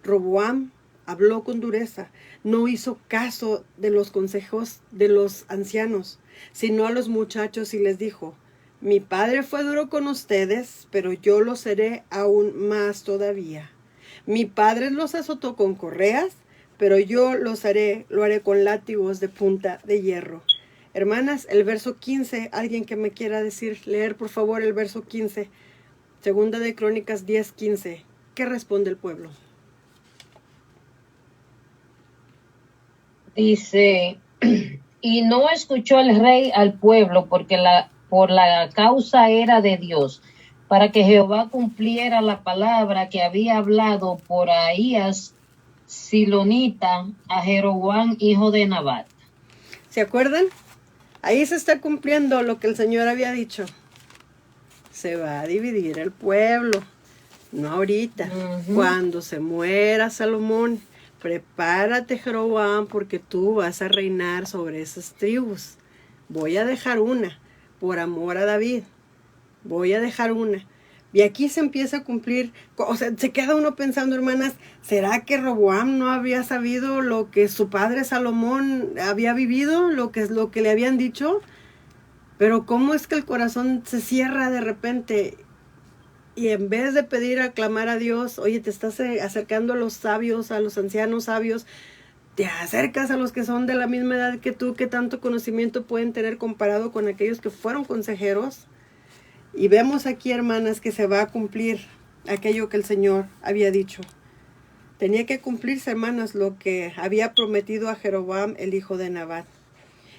Roboam habló con dureza, no hizo caso de los consejos de los ancianos, sino a los muchachos y les dijo, mi padre fue duro con ustedes, pero yo lo seré aún más todavía. Mi padre los azotó con correas, pero yo lo haré con látigos de punta de hierro. Hermanas, el verso 15, alguien que me quiera leer por favor el verso 15, Segunda de Crónicas 10:15. ¿Qué responde el pueblo? Dice, y no escuchó el rey al pueblo porque por la causa era de Dios, para que Jehová cumpliera la palabra que había hablado por Ahías Silonita a Jeroboam, hijo de Nabat. ¿Se acuerdan? Ahí se está cumpliendo lo que el Señor había dicho. Se va a dividir el pueblo, no ahorita, cuando se muera Salomón. Prepárate, Jeroboam, porque tú vas a reinar sobre esas tribus. Voy a dejar una, por amor a David. Voy a dejar una. Y aquí se empieza a cumplir, o sea, se queda uno pensando, hermanas, ¿será que Roboam no había sabido lo que su padre Salomón había vivido, lo que le habían dicho? Pero ¿cómo es que el corazón se cierra de repente? Y en vez de pedir, aclamar a Dios, oye, te estás acercando a los sabios, a los ancianos sabios, te acercas a los que son de la misma edad que tú, que tanto conocimiento pueden tener comparado con aquellos que fueron consejeros. Y vemos aquí, hermanas, que se va a cumplir aquello que el Señor había dicho. Tenía que cumplirse, hermanas, lo que había prometido a Jeroboam, el hijo de Nabat.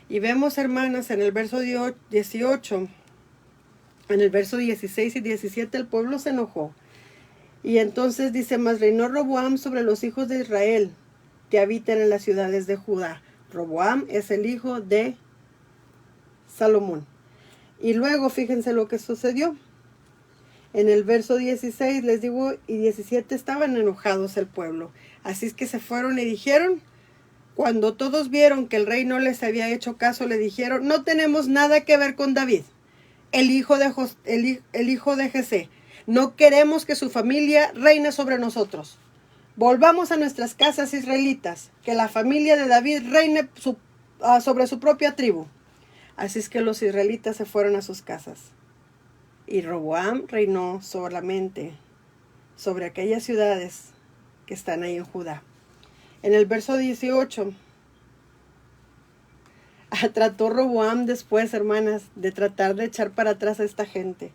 Y vemos, hermanas, en el verso 18, en el verso 16 y 17, el pueblo se enojó. Y entonces dice, mas reinó Roboam sobre los hijos de Israel, que habitan en las ciudades de Judá. Roboam es el hijo de Salomón. Y luego, fíjense lo que sucedió. En el verso 16, les digo, y 17, estaban enojados el pueblo. Así es que se fueron y dijeron, cuando todos vieron que el rey no les había hecho caso, le dijeron, no tenemos nada que ver con David, el hijo de Jesé. No queremos que su familia reine sobre nosotros. Volvamos a nuestras casas israelitas, que la familia de David reine sobre su propia tribu. Así es que los israelitas se fueron a sus casas. Y Roboam reinó solamente sobre aquellas ciudades que están ahí en Judá. En el verso 18, trató Roboam después, hermanas, de tratar de echar para atrás a esta gente.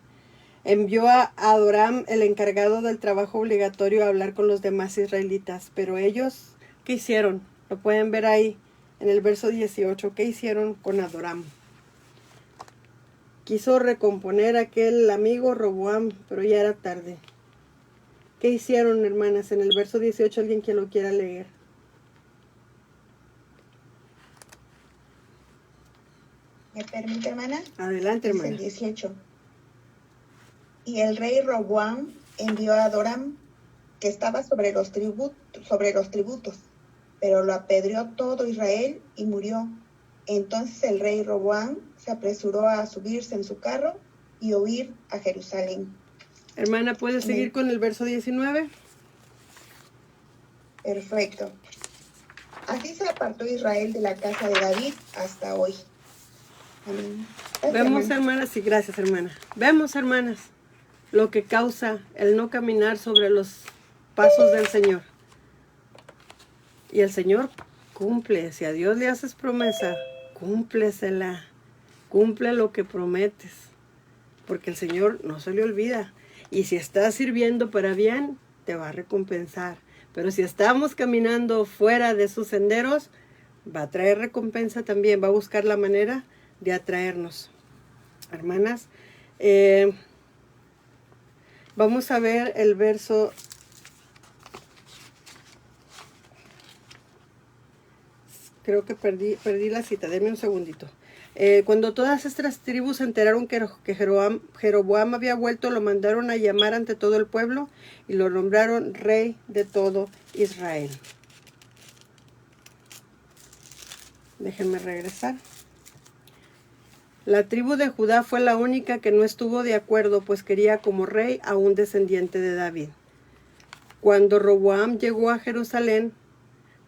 Envió a Adoram, el encargado del trabajo obligatorio, a hablar con los demás israelitas, pero ellos ¿Qué hicieron? Lo pueden ver ahí en el verso 18. ¿Qué hicieron con Adoram? Quiso recomponer a aquel amigo Roboam, pero ya era tarde. ¿Qué hicieron, hermanas? En el verso 18, alguien que lo quiera leer. ¿Me permite, hermana? Adelante, Dice hermana. el 18. Y el rey Roboam envió a Adoram, que estaba sobre los tributos, pero lo apedreó todo Israel y murió. Entonces el rey Roboam se apresuró a subirse en su carro y huir a Jerusalén. Hermana, ¿puedes seguir con el verso 19? Perfecto. Así se apartó Israel de la casa de David hasta hoy. Amén. Gracias, Vemos, hermana. hermanas, sí, gracias, hermana. Vemos, hermanas, lo que causa el no caminar sobre los pasos del Señor. Y el Señor cumple. Si a Dios le haces promesa, cúmplesela. Cumple lo que prometes. Porque el Señor no se le olvida. Y si estás sirviendo para bien, te va a recompensar. Pero si estamos caminando fuera de sus senderos, va a traer recompensa también. Va a buscar la manera de atraernos. Hermanas, vamos a ver el verso. Creo que perdí la cita, denme un segundito. Cuando todas estas tribus se enteraron que Jeroboam había vuelto, lo mandaron a llamar ante todo el pueblo y lo nombraron rey de todo Israel. Déjenme regresar. La tribu de Judá fue la única que no estuvo de acuerdo, pues quería como rey a un descendiente de David. Cuando Roboam llegó a Jerusalén,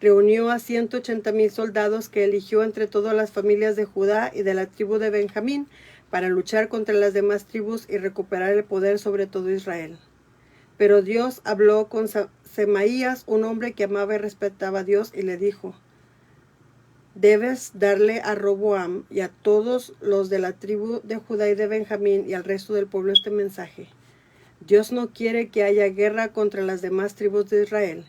reunió a 180,000 soldados que eligió entre todas las familias de Judá y de la tribu de Benjamín para luchar contra las demás tribus y recuperar el poder sobre todo Israel. Pero Dios habló con Semaías, un hombre que amaba y respetaba a Dios, y le dijo: debes darle a Roboam y a todos los de la tribu de Judá y de Benjamín y al resto del pueblo este mensaje. Dios no quiere que haya guerra contra las demás tribus de Israel,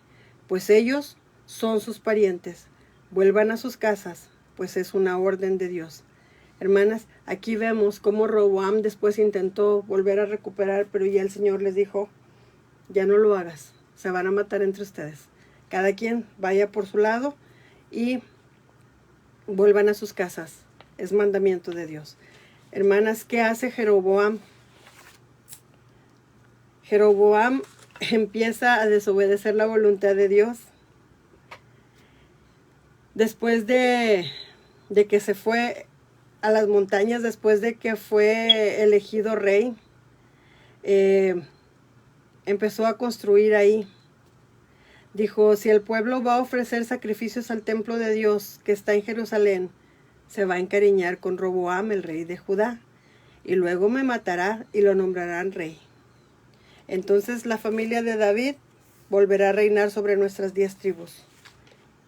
pues ellos son sus parientes. Vuelvan a sus casas, pues es una orden de Dios. Hermanas, aquí vemos cómo Roboam después intentó volver a recuperar, pero ya el Señor les dijo: ya no lo hagas, se van a matar entre ustedes. Cada quien vaya por su lado y vuelvan a sus casas. Es mandamiento de Dios. Hermanas, ¿qué hace Jeroboam? Jeroboam empieza a desobedecer la voluntad de Dios. Después de que se fue a las montañas, después de que fue elegido rey, empezó a construir ahí. Dijo: si el pueblo va a ofrecer sacrificios al templo de Dios que está en Jerusalén, se va a encariñar con Roboam, el rey de Judá, y luego me matará y lo nombrarán rey. Entonces la familia de David volverá a reinar sobre nuestras 10 tribus.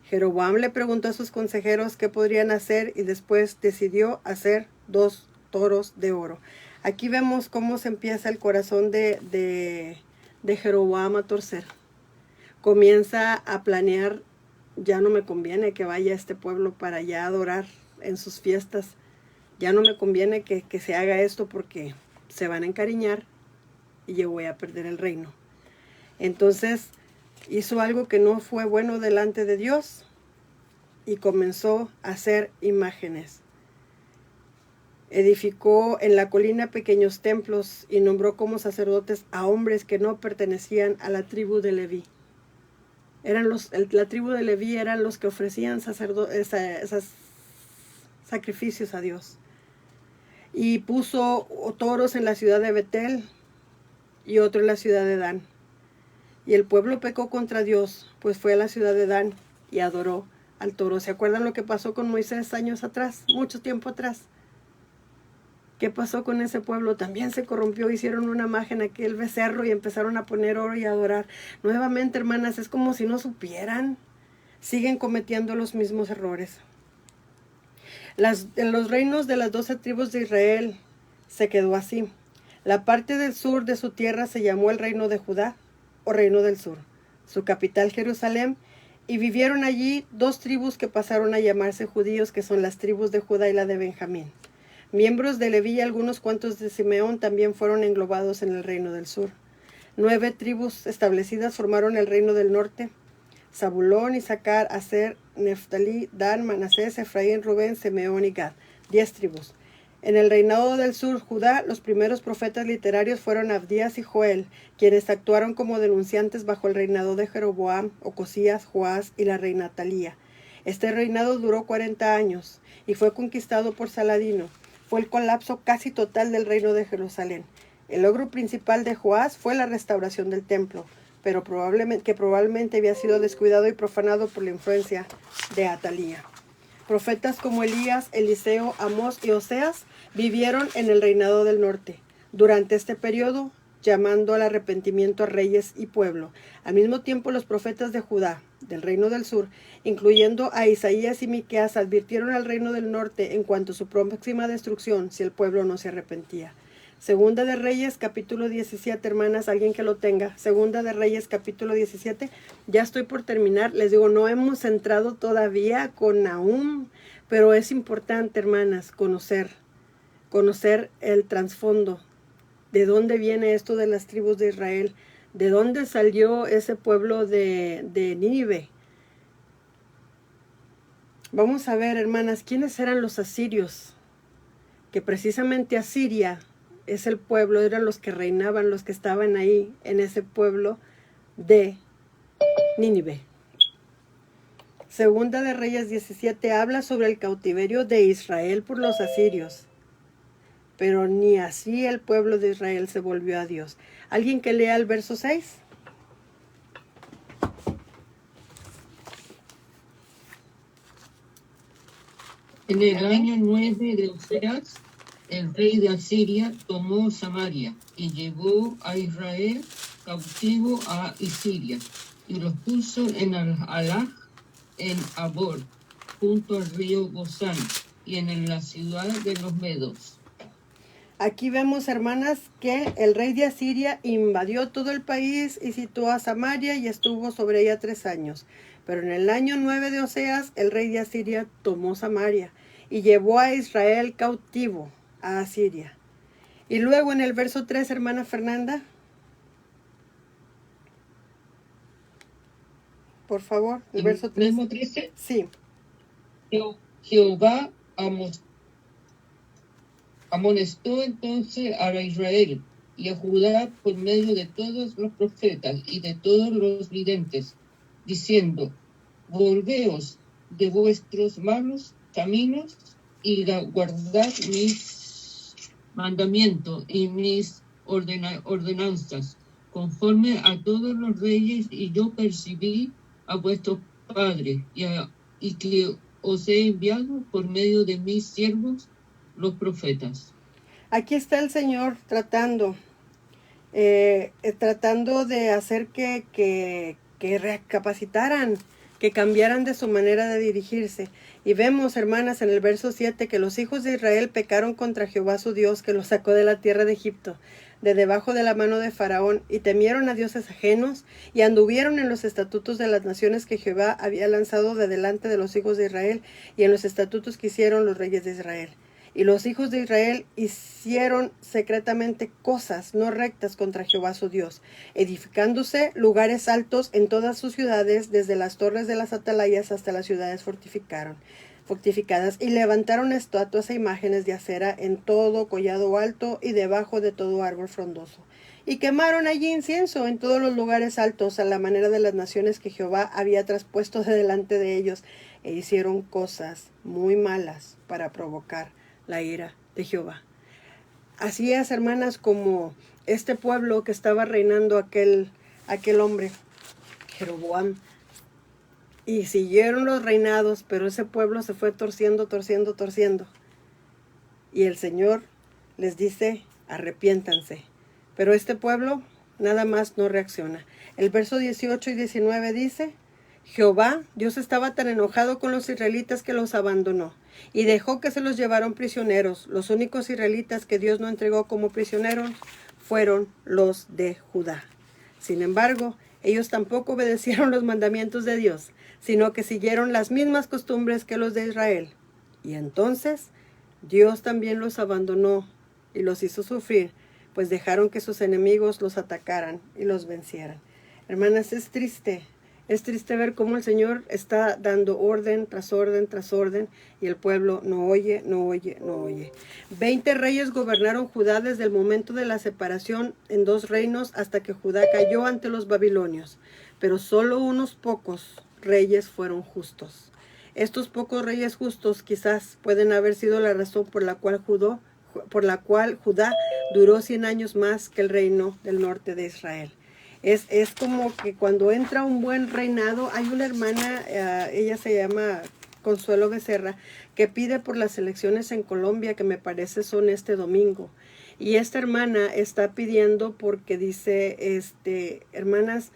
Jeroboam le preguntó a sus consejeros qué podrían hacer y después decidió hacer 2 toros de oro. Aquí vemos cómo se empieza el corazón de Jeroboam a torcer. Comienza a planear: ya no me conviene que vaya este pueblo para allá a adorar en sus fiestas. Ya no me conviene que se haga esto porque se van a encariñar y yo voy a perder el reino. Entonces hizo algo que no fue bueno delante de Dios y comenzó a hacer imágenes. Edificó en la colina pequeños templos y nombró como sacerdotes a hombres que no pertenecían a la tribu de Leví. La tribu de Leví eran los que ofrecían sacrificios a Dios. Y puso toros en la ciudad de Betel y otro en la ciudad de Dan. Y el pueblo pecó contra Dios, pues fue a la ciudad de Dan y adoró al toro. ¿Se acuerdan lo que pasó con Moisés años atrás? Mucho tiempo atrás. ¿Qué pasó con ese pueblo? También se corrompió, hicieron una imagen, aquel becerro, y empezaron a poner oro y a adorar. Nuevamente, hermanas, es como si no supieran. Siguen cometiendo los mismos errores. En los reinos de las 12 tribus de Israel se quedó así. La parte del sur de su tierra se llamó el reino de Judá, o reino del sur. Su capital, Jerusalén, Y vivieron allí 2 tribus que pasaron a llamarse judíos, que son las tribus de Judá y la de Benjamín. Miembros de Leví y algunos cuantos de Simeón también fueron englobados en el reino del sur. 9 tribus establecidas formaron el reino del norte: Zabulón, Isaacar, Aser, Neftalí, Dan, Manasés, Efraín, Rubén, Simeón y Gad. 10 tribus. En el reinado del sur, Judá, los primeros profetas literarios fueron Abdías y Joel, quienes actuaron como denunciantes bajo el reinado de Jeroboam, Ocosías, Joás y la reina Atalía. Este reinado duró 40 años y fue conquistado por Saladino. Fue el colapso casi total del reino de Jerusalén. El logro principal de Joás fue la restauración del templo, pero probablemente había sido descuidado y profanado por la influencia de Atalía. Profetas como Elías, Eliseo, Amós y Oseas vivieron en el reinado del norte durante este periodo, llamando al arrepentimiento a reyes y pueblo. Al mismo tiempo, los profetas de Judá, del reino del sur, incluyendo a Isaías y Miqueas, advirtieron al reino del norte en cuanto a su próxima destrucción si el pueblo no se arrepentía. Segunda de Reyes, capítulo 17, hermanas, alguien que lo tenga. Segunda de Reyes, capítulo 17. Ya estoy por terminar. Les digo, no hemos entrado todavía con Nahum, pero es importante, hermanas, conocer el trasfondo. ¿De dónde viene esto de las tribus de Israel? ¿De dónde salió ese pueblo de Nínive? Vamos a ver, hermanas, ¿quiénes eran los asirios? Que precisamente Asiria es el pueblo, eran los que reinaban, los que estaban ahí en ese pueblo de Nínive. Segunda de Reyes 17 habla sobre el cautiverio de Israel por los asirios. Pero ni así el pueblo de Israel se volvió a Dios. ¿Alguien que lea el verso 6? En el año 9 de Oseas, el rey de Asiria tomó Samaria y llevó a Israel cautivo a Asiria y los puso en Al-Halaj, en Abor, junto al río Gozán y en la ciudad de los Medos. Aquí vemos, hermanas, que el rey de Asiria invadió todo el país y situó a Samaria y estuvo sobre ella 3 años. Pero en el año 9 de Oseas, el rey de Asiria tomó Samaria y llevó a Israel cautivo a Asiria. Y luego en el verso 3, hermana Fernanda, por favor, el verso 3. ¿Mismo 13? Sí. Jehová amonestó entonces a Israel y a Judá por medio de todos los profetas y de todos los videntes, diciendo: volveos de vuestros malos caminos y guardad mis mandamientos y mis ordenanzas, conforme a todos los reyes, y yo percibí a vuestros padres, y que os he enviado por medio de mis siervos, los profetas. Aquí está el Señor tratando de hacer que recapacitaran, que cambiaran de su manera de dirigirse. Y vemos, hermanas, en el verso 7 que los hijos de Israel pecaron contra Jehová su Dios, que los sacó de la tierra de Egipto, de debajo de la mano de Faraón, y temieron a dioses ajenos, y anduvieron en los estatutos de las naciones que Jehová había lanzado de delante de los hijos de Israel, y en los estatutos que hicieron los reyes de Israel. Y los hijos de Israel hicieron secretamente cosas no rectas contra Jehová su Dios, edificándose lugares altos en todas sus ciudades, desde las torres de las atalayas hasta las ciudades fortificadas, y levantaron estatuas e imágenes de acera en todo collado alto y debajo de todo árbol frondoso. Y quemaron allí incienso en todos los lugares altos, a la manera de las naciones que Jehová había traspuesto de delante de ellos, e hicieron cosas muy malas para provocar la ira de Jehová. Así es, hermanas, como este pueblo que estaba reinando aquel hombre, Jeroboam, y siguieron los reinados, pero ese pueblo se fue torciendo. Y el Señor les dice: arrepiéntanse. Pero este pueblo nada más no reacciona. El verso 18 y 19 dice: Jehová, Dios, estaba tan enojado con los israelitas que los abandonó y dejó que se los llevaron prisioneros. Los únicos israelitas que Dios no entregó como prisioneros fueron los de Judá. Sin embargo, Ellos tampoco obedecieron los mandamientos de Dios, sino que siguieron las mismas costumbres que los de Israel. Y entonces Dios también los abandonó y los hizo sufrir, pues dejaron que sus enemigos los atacaran y los vencieran. Hermanas, es triste ver cómo el Señor está dando orden tras orden tras orden y el pueblo no oye, no oye, no oye. 20 reyes gobernaron Judá desde el momento de la separación en 2 reinos hasta que Judá cayó ante los babilonios, pero solo unos pocos reyes fueron justos. Estos pocos reyes justos quizás pueden haber sido la razón por la cual Judá duró 100 años más que el reino del norte de Israel. Es como que cuando entra un buen reinado, hay una hermana, ella se llama Consuelo Becerra, que pide por las elecciones en Colombia, que me parece son este domingo. Y esta hermana está pidiendo porque dice, hermanas,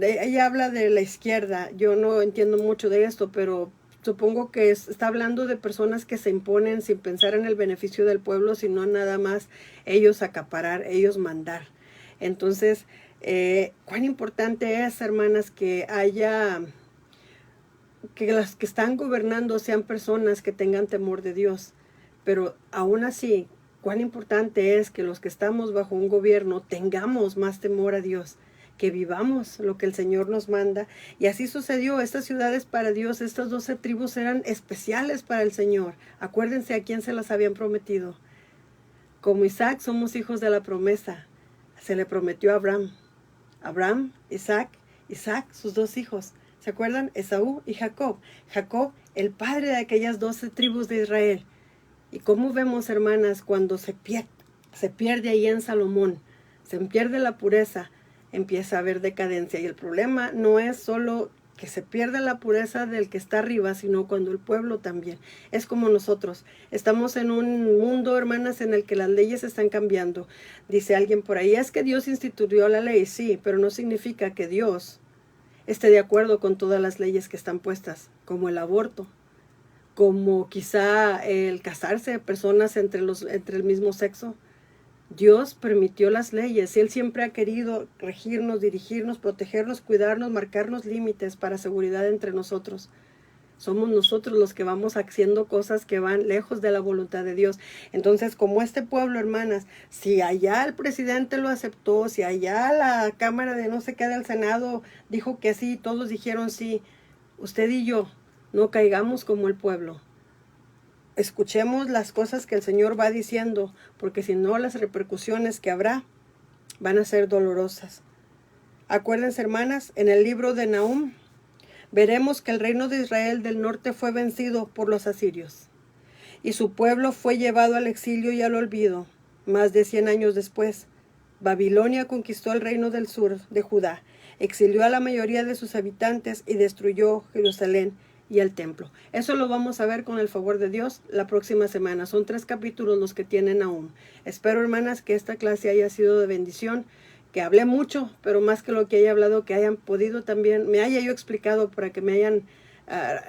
ella habla de la izquierda, yo no entiendo mucho de esto, pero supongo que está hablando de personas que se imponen sin pensar en el beneficio del pueblo, sino nada más ellos acaparar, ellos mandar. Entonces, cuán importante es, hermanas, que las que están gobernando sean personas que tengan temor de Dios, pero aún así, cuán importante es que los que estamos bajo un gobierno tengamos más temor a Dios, que vivamos lo que el Señor nos manda. Y así sucedió. Estas ciudades para Dios, estas 12 tribus eran especiales para el Señor. Acuérdense a quién se las habían prometido. Como Isaac somos hijos de la promesa. Se le prometió a Abraham, Isaac, sus 2 hijos. ¿Se acuerdan? Esaú y Jacob. Jacob, el padre de aquellas 12 tribus de Israel. Y cómo vemos, hermanas, cuando se pierde ahí en Salomón, se pierde la pureza, empieza a haber decadencia. Y el problema no es solo que se pierda la pureza del que está arriba, sino cuando el pueblo también. Es como nosotros. Estamos en un mundo, hermanas, en el que las leyes están cambiando. Dice alguien por ahí, es que Dios instituyó la ley. Sí, pero no significa que Dios esté de acuerdo con todas las leyes que están puestas, como el aborto, como quizá el casarse de personas entre el mismo sexo. Dios permitió las leyes y Él siempre ha querido regirnos, dirigirnos, protegernos, cuidarnos, marcarnos límites para seguridad entre nosotros. Somos nosotros los que vamos haciendo cosas que van lejos de la voluntad de Dios. Entonces, como este pueblo, hermanas, si allá el presidente lo aceptó, si allá la Cámara de no sé qué del Senado dijo que sí, todos dijeron sí, usted y yo no caigamos como el pueblo. Escuchemos las cosas que el Señor va diciendo, porque si no, las repercusiones que habrá van a ser dolorosas. Acuérdense, hermanas, en el libro de Nahum, veremos que el reino de Israel del norte fue vencido por los asirios, y su pueblo fue llevado al exilio y al olvido. Más de 100 años después, Babilonia conquistó el reino del sur de Judá, exilió a la mayoría de sus habitantes y destruyó Jerusalén y el templo. Eso lo vamos a ver con el favor de Dios la próxima semana. Son 3 capítulos los que tienen aún. Espero, hermanas, que esta clase haya sido de bendición, que hablé mucho, pero más que lo que haya hablado, que hayan podido también, me haya yo explicado para que me hayan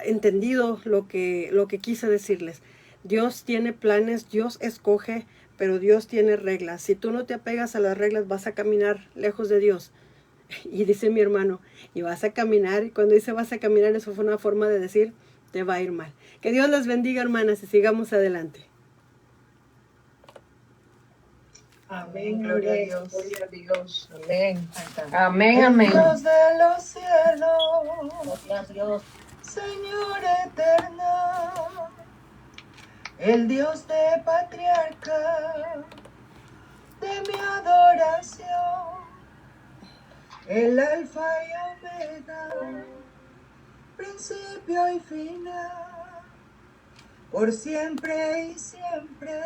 entendido lo que quise decirles. Dios tiene planes, Dios escoge, pero Dios tiene reglas. Si tú no te apegas a las reglas, vas a caminar lejos de Dios. Y dice mi hermano, y vas a caminar, y cuando dice vas a caminar, eso fue una forma de decir, te va a ir mal. Que Dios las bendiga, hermanas, y sigamos adelante. Amén, gloria a Dios. Gloria a Dios. Amén. Amén, amén. Dios de los cielos, Gloria a Dios. Señor eterno, el Dios de patriarca, de mi adoración, el alfa y omega, principio y final, por siempre y siempre,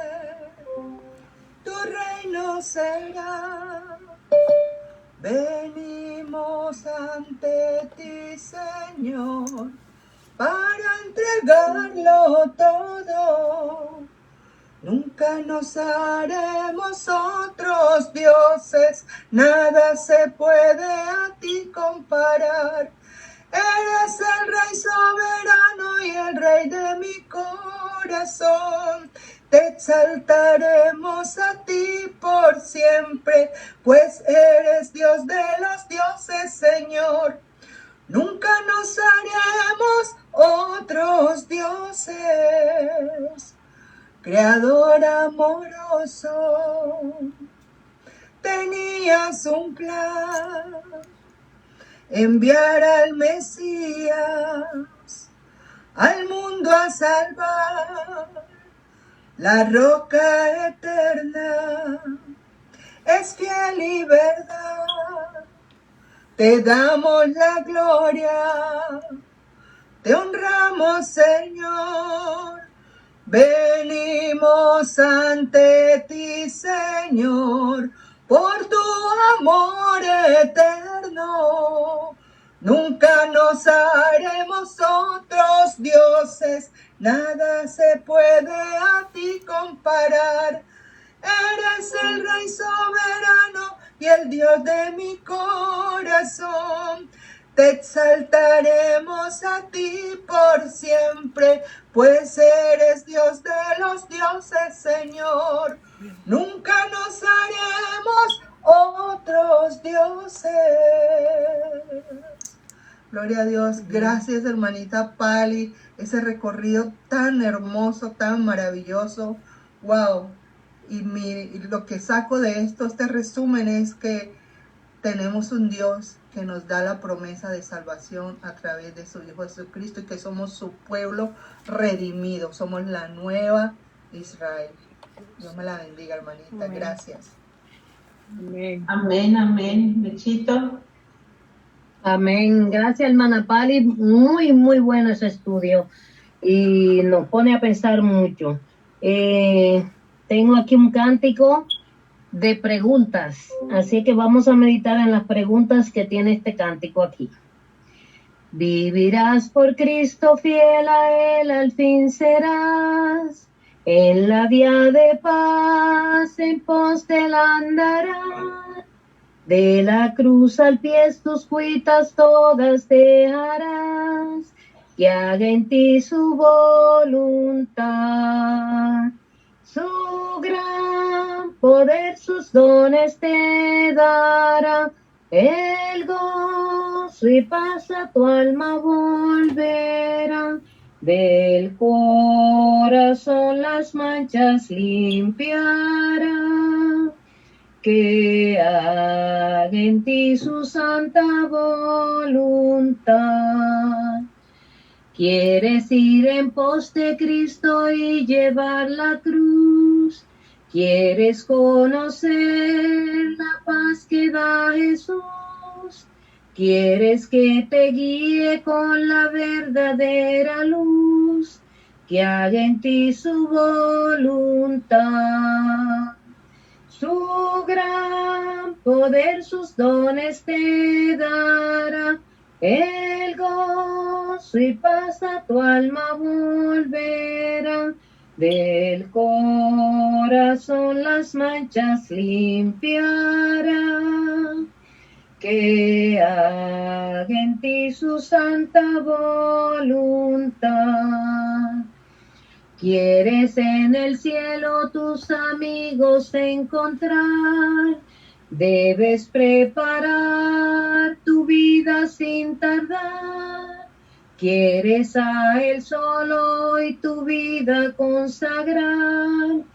tu reino será. Venimos ante ti, Señor, para entregarlo todo. Nunca nos haremos otros dioses, nada se puede a ti comparar. Eres el Rey soberano y el Rey de mi corazón. Te exaltaremos a ti por siempre, pues eres Dios de los dioses, Señor. Nunca nos haremos otros dioses. Creador amoroso, tenías un plan, enviar al Mesías al mundo a salvar. La roca eterna es fiel y verdad. Te damos la gloria, te honramos, Señor. Venimos ante ti, Señor, por tu amor eterno. Nunca nos haremos otros dioses, nada se puede a ti comparar. Eres el Rey soberano y el Dios de mi corazón. Te exaltaremos a ti por siempre, pues eres Dios de los dioses, Señor. Nunca nos haremos otros dioses. Gloria a Dios. Gracias, hermanita Pali. Ese recorrido tan hermoso, tan maravilloso. Wow. Y lo que saco de esto, este resumen, es que tenemos un Dios que nos da la promesa de salvación a través de su Hijo Jesucristo y que somos su pueblo redimido. Somos la nueva Israel. Dios me la bendiga, hermanita. Amén. Gracias. Amén. Amén, amén. Bechito. Amén. Gracias, hermana Pali. Muy, muy bueno ese estudio y nos pone a pensar mucho. Tengo aquí un cántico de preguntas, así que vamos a meditar en las preguntas que tiene este cántico aquí. Vivirás por Cristo, fiel a Él, al fin serás. En la vía de paz, en pos de Él andarás. De la cruz al pie tus cuitas todas dejarás. Que haga en ti su voluntad. Su gran poder, sus dones te dará. El gozo y paz a tu alma volverá. Del corazón las manchas limpiará. Que haga en ti su santa voluntad. ¿Quieres ir en pos de Cristo y llevar la cruz? ¿Quieres conocer la paz que da Jesús? ¿Quieres que te guíe con la verdadera luz? Que haga en ti su voluntad. Su gran poder, sus dones te dará. El gozo y paz a tu alma volverá. Del corazón las manchas limpiará. Que haga en ti su santa voluntad. ¿Quieres en el cielo tus amigos encontrar? Debes preparar tu vida sin tardar. ¿Quieres a Él solo y tu vida consagrar?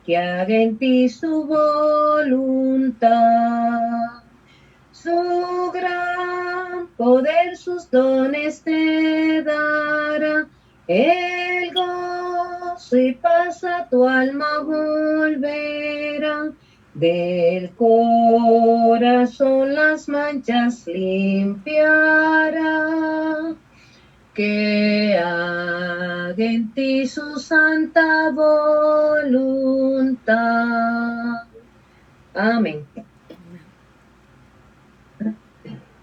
Que haga en ti su voluntad. Su gran poder, sus dones te dará. El gozo y paz a tu alma volverá. Del corazón las manchas limpiará. Que haga en ti su santa voluntad. Amén.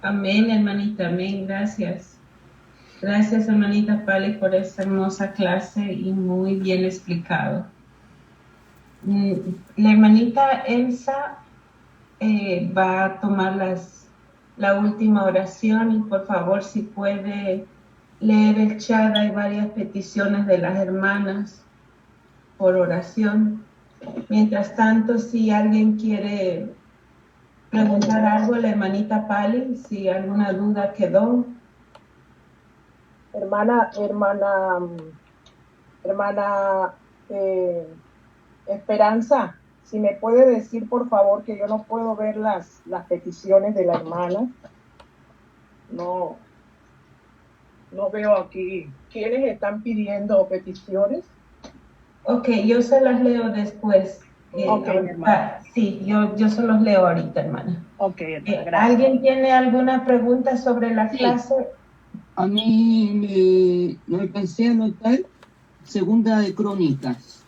Amén, hermanita, amén, gracias. Gracias, hermanita Pali, por esta hermosa clase y muy bien explicado. La hermanita Elsa va a tomar la última oración y por favor, si puede leer el chat, hay varias peticiones de las hermanas por oración. Mientras tanto, si alguien quiere preguntar algo, la hermanita Pali, si alguna duda quedó. Hermana Esperanza, si me puede decir por favor que yo no puedo ver las peticiones de la hermana. No veo aquí quiénes están pidiendo peticiones. Ok, yo se las leo después. Sí, yo se los leo ahorita, hermana. Ok, gracias. ¿Alguien tiene alguna pregunta sobre la clase? A mí no alcancé a notar Segunda de Crónicas.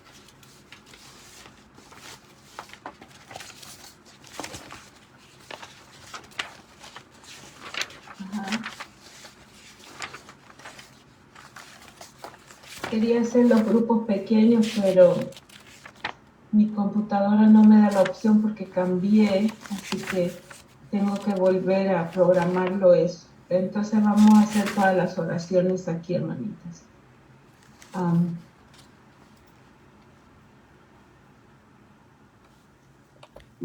Quería hacer los grupos pequeños, pero mi computadora no me da la opción porque cambié, así que tengo que volver a programarlo eso. Entonces vamos a hacer todas las oraciones aquí, hermanitas.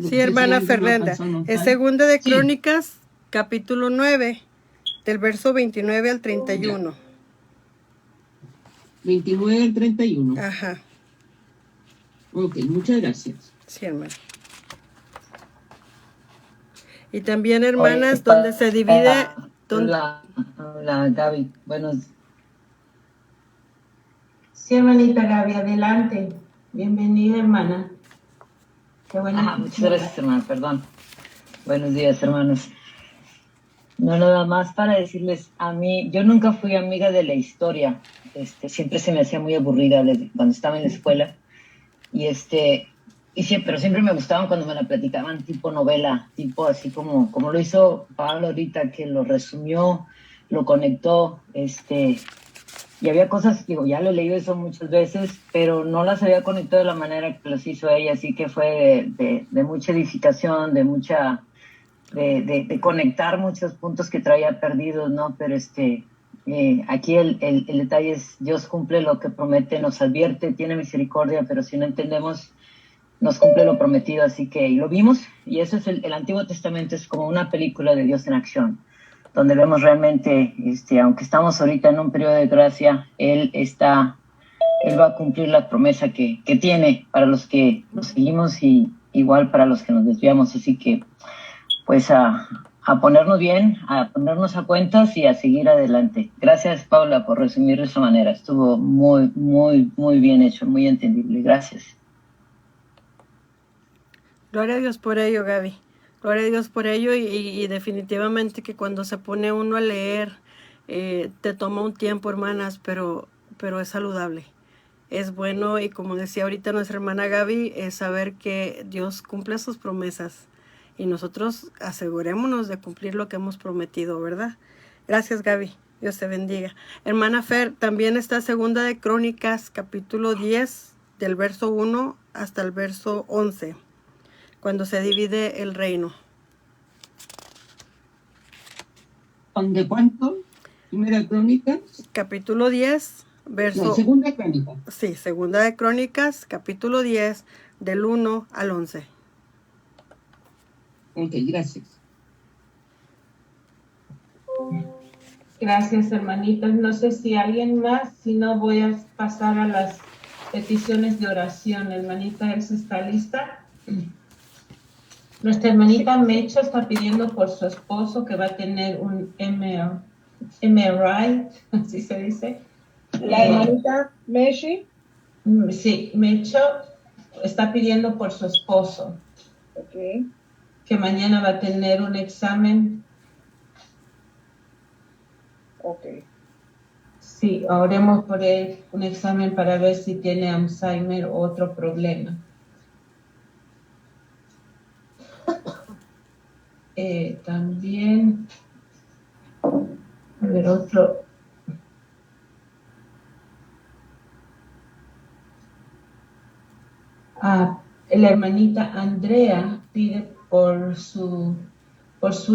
Sí, hermana Fernanda, es Segunda de Crónicas, capítulo 9, del verso 29 al 31. 29 al 31. Ajá. Ok, muchas gracias. Sí, hermana. Y también, hermanas, donde se divide... Hola, Gaby. Buenos. Sí, hermanita Gaby, adelante. Bienvenida, hermana. Qué buena. Muchas gracias, hermana, perdón. Buenos días, hermanos. No, nada más para decirles, a mí, yo nunca fui amiga de la historia. Siempre se me hacía muy aburrida cuando estaba en la escuela. Pero siempre me gustaban cuando me la platicaban tipo novela, tipo así como lo hizo Pablo ahorita, que lo resumió, lo conectó, y había cosas, ya lo he leído eso muchas veces, pero no las había conectado de la manera que las hizo ella, así que fue de mucha edificación, de conectar muchos puntos que traía perdidos, ¿no? Pero aquí el detalle es, Dios cumple lo que promete, nos advierte, tiene misericordia, pero si no entendemos, nos cumple lo prometido, así que lo vimos, y eso es el Antiguo Testamento, es como una película de Dios en acción, donde vemos realmente, aunque estamos ahorita en un periodo de gracia, Él va a cumplir la promesa que tiene para los que lo seguimos y igual para los que nos desviamos, así que pues a ponernos bien, a ponernos a cuentas y a seguir adelante. Gracias, Paula, por resumir de esa manera, estuvo muy, muy, muy bien hecho, muy entendible, gracias. Gloria a Dios por ello, Gaby. Gloria a Dios por ello y definitivamente que cuando se pone uno a leer, te toma un tiempo, hermanas, pero es saludable. Es bueno y como decía ahorita nuestra hermana Gaby, es saber que Dios cumple sus promesas y nosotros asegurémonos de cumplir lo que hemos prometido, ¿verdad? Gracias, Gaby. Dios te bendiga. Hermana Fer, también está Segunda de Crónicas, capítulo 10, del verso 1 hasta el verso 11. Cuando se divide el reino. ¿De cuánto? ¿Primera Crónicas? Capítulo 10, verso... No, Segunda Crónica. Sí, Segunda de Crónicas, capítulo 10, del 1 al 11. Ok, gracias. Gracias, hermanitas. No sé si alguien más, si no voy a pasar a las peticiones de oración. Hermanita Elsa, ¿está lista? Nuestra hermanita Mecha está pidiendo por su esposo que va a tener un MRI, así se dice. ¿La hermanita Meshi? Sí, Mecho está pidiendo por su esposo. Ok. Que mañana va a tener un examen. Ok. Sí, oremos por él, un examen para ver si tiene Alzheimer o otro problema. También, a ver, otro. La hermanita Andrea pide por su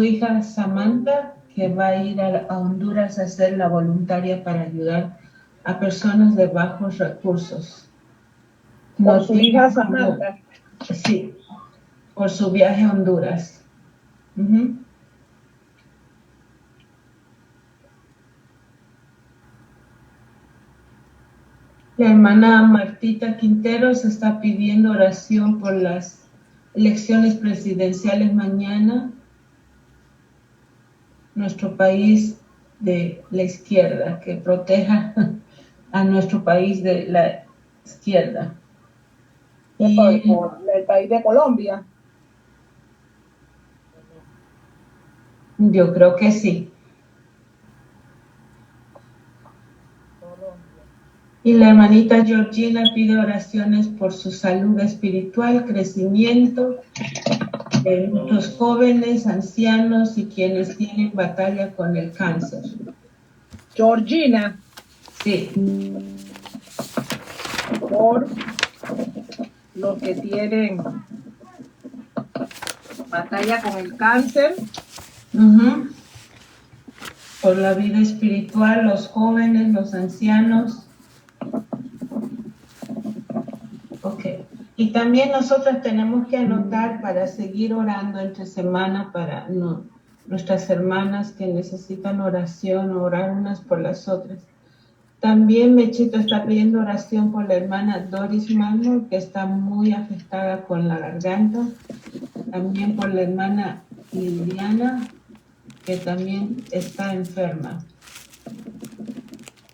hija Samantha, que va a ir a Honduras a ser la voluntaria para ayudar a personas de bajos recursos. Por no su tiene hija cómo- Samantha. Sí, por su viaje a Honduras. Ujú. La hermana Martita Quinteros está pidiendo oración por las elecciones presidenciales mañana. Nuestro país de la izquierda, que proteja a nuestro país de la izquierda. Por el país de Colombia. Yo creo que sí. Y la hermanita Georgina pide oraciones por su salud espiritual, crecimiento de nuestros jóvenes, ancianos y quienes tienen batalla con el cáncer. Georgina. Sí. Por los que tienen batalla con el cáncer. Ujú. Por la vida espiritual, los jóvenes, los ancianos. Ok. Y también nosotros tenemos que anotar para seguir orando entre semana para nuestras hermanas que necesitan oración, orar unas por las otras. También Mechito está pidiendo oración por la hermana Doris Magno, que está muy afectada con la garganta. También por la hermana Liliana, que también está enferma.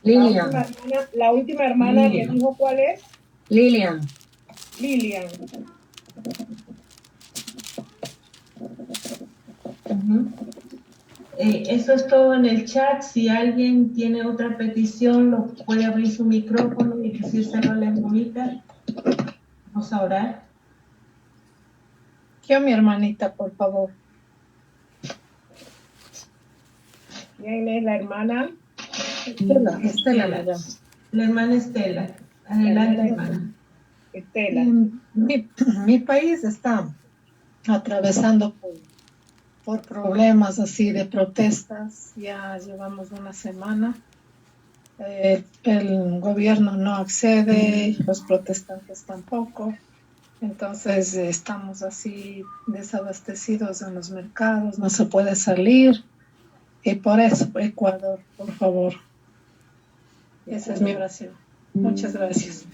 Lilian. La última hermana Lilian. que dijo cuál es. Lilian. Lilian. Ujú. Eso es todo en el chat. Si alguien tiene otra petición, lo puede abrir su micrófono y decírselo a la hermanita. Vamos a orar. Yo, mi hermanita, por favor. ¿Quién es la hermana? Estela la llamo. La hermana Estela. Adelante, hermana. Estela. Mi país está atravesando por problemas así de protestas. Ya llevamos una semana. El gobierno no accede, los protestantes tampoco. Entonces estamos así desabastecidos en los mercados, no se puede salir. Y por eso, Ecuador, por favor. Esa es mi oración. Muchas gracias.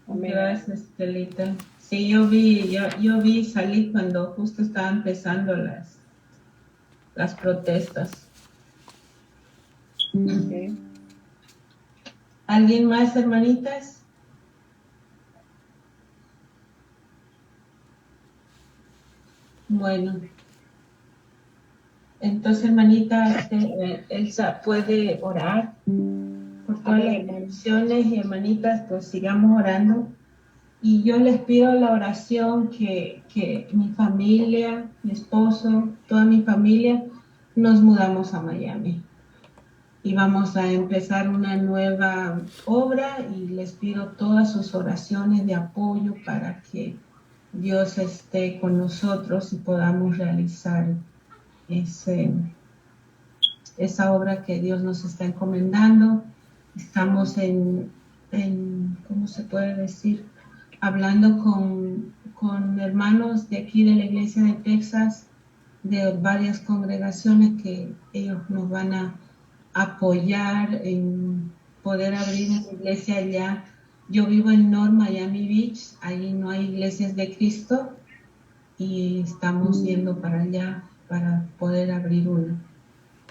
Gracias, Estelita. Sí, yo vi salir cuando justo estaban empezando las protestas. Okay. ¿Alguien más, hermanitas? Bueno. Entonces, hermanita, Elsa puede orar por todas las peticiones y hermanitas, pues sigamos orando. Y yo les pido la oración que mi familia, mi esposo, toda mi familia, nos mudamos a Miami. Y vamos a empezar una nueva obra y les pido todas sus oraciones de apoyo para que Dios esté con nosotros y podamos realizar esa obra que Dios nos está encomendando. Estamos ¿cómo se puede decir? Hablando con hermanos de aquí de la iglesia de Texas, de varias congregaciones que ellos nos van a apoyar en poder abrir una iglesia allá. Yo vivo en North Miami Beach, ahí no hay iglesias de Cristo y estamos yendo para allá para poder abrir una.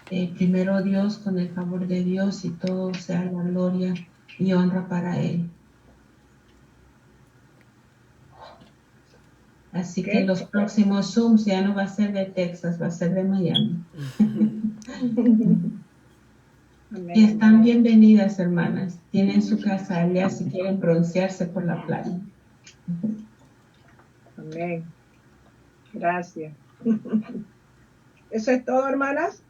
Primero Dios, con el favor de Dios, y todo sea la gloria y honra para Él. Así que los próximos Zooms ya no va a ser de Texas, va a ser de Miami. Y están bienvenidas, hermanas. Tienen su casa allá si quieren broncearse por la playa. Amén. Gracias. Eso es todo, hermanas.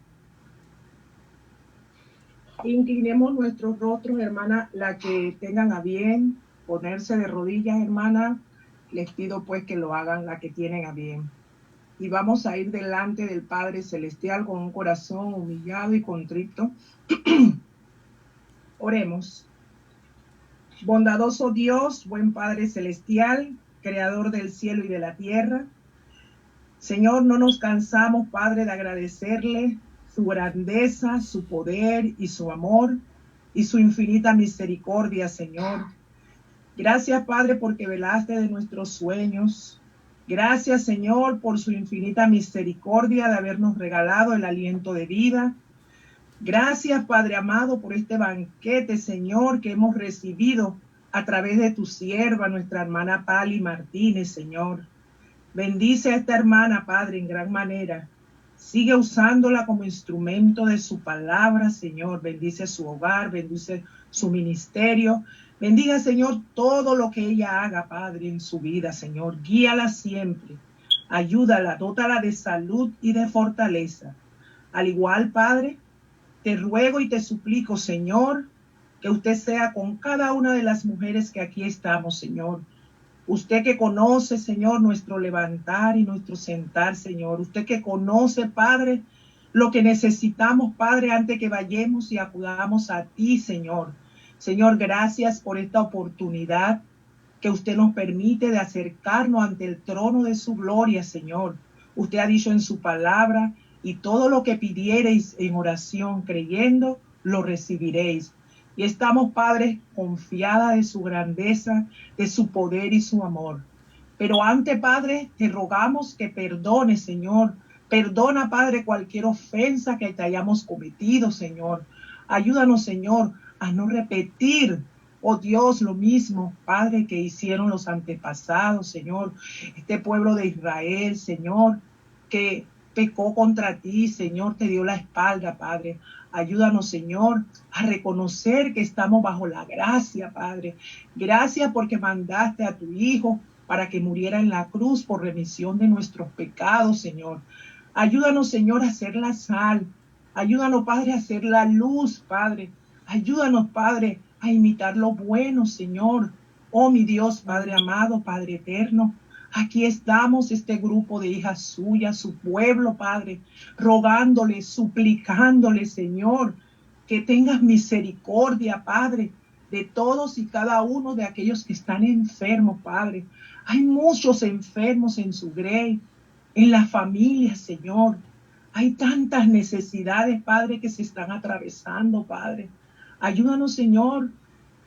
Inclinemos nuestros rostros, hermanas, la que tengan a bien ponerse de rodillas, hermanas. Les pido pues que lo hagan la que tienen a bien. Y vamos a ir delante del Padre Celestial con un corazón humillado y contrito. Oremos. Bondadoso Dios, buen Padre Celestial, Creador del cielo y de la tierra. Señor, no nos cansamos, Padre, de agradecerle su grandeza, su poder y su amor y su infinita misericordia, Señor. Gracias, Padre, porque velaste de nuestros sueños. Gracias, Señor, por su infinita misericordia de habernos regalado el aliento de vida. Gracias, Padre amado, por este banquete, Señor, que hemos recibido a través de tu sierva, nuestra hermana Pali Martínez, Señor. Bendice a esta hermana, Padre, en gran manera. Sigue usándola como instrumento de su palabra, Señor. Bendice su hogar, bendice su ministerio. Bendiga, Señor, todo lo que ella haga, Padre, en su vida, Señor. Guíala siempre. Ayúdala, dótala de salud y de fortaleza. Al igual, Padre, te ruego y te suplico, Señor, que usted sea con cada una de las mujeres que aquí estamos, Señor. Usted que conoce, Señor, nuestro levantar y nuestro sentar, Señor. Usted que conoce, Padre, lo que necesitamos, Padre, antes que vayamos y acudamos a ti, Señor. Señor, gracias por esta oportunidad que usted nos permite de acercarnos ante el trono de su gloria, Señor. Usted ha dicho en su palabra, y todo lo que pidiereis en oración, creyendo, lo recibiréis. Y estamos, Padre, confiada de su grandeza, de su poder y su amor. Pero antes, Padre, te rogamos que perdones, Señor. Perdona, Padre, cualquier ofensa que te hayamos cometido, Señor. Ayúdanos, Señor, a no repetir, oh Dios, lo mismo, Padre, que hicieron los antepasados, Señor. Este pueblo de Israel, Señor, que pecó contra ti, Señor, te dio la espalda, Padre. Ayúdanos, Señor, a reconocer que estamos bajo la gracia, Padre. Gracias porque mandaste a tu Hijo para que muriera en la cruz por remisión de nuestros pecados, Señor. Ayúdanos, Señor, a hacer la sal. Ayúdanos, Padre, a hacer la luz, Padre. Ayúdanos, Padre, a imitar lo bueno, Señor. Oh, mi Dios, Padre amado, Padre eterno. Aquí estamos, este grupo de hijas suyas, su pueblo, Padre, rogándole, suplicándole, Señor, que tengas misericordia, Padre, de todos y cada uno de aquellos que están enfermos, Padre. Hay muchos enfermos en su grey, en la familia, Señor. Hay tantas necesidades, Padre, que se están atravesando, Padre. Ayúdanos, Señor,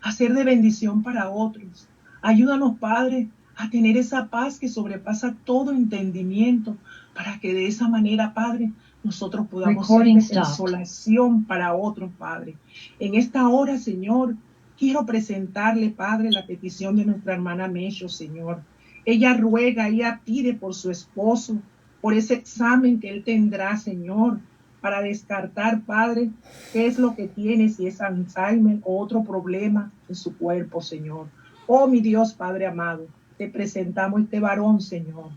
a ser de bendición para otros. Ayúdanos, Padre, a tener esa paz que sobrepasa todo entendimiento, para que de esa manera, Padre, nosotros podamos ser de consolación para otros, Padre. En esta hora, Señor, quiero presentarle, Padre, la petición de nuestra hermana Mecho, Señor. Ella ruega, ella pide por su esposo, por ese examen que él tendrá, Señor, para descartar, Padre, qué es lo que tiene, si es Alzheimer o otro problema en su cuerpo, Señor. Oh, mi Dios, Padre amado, te presentamos este varón, Señor,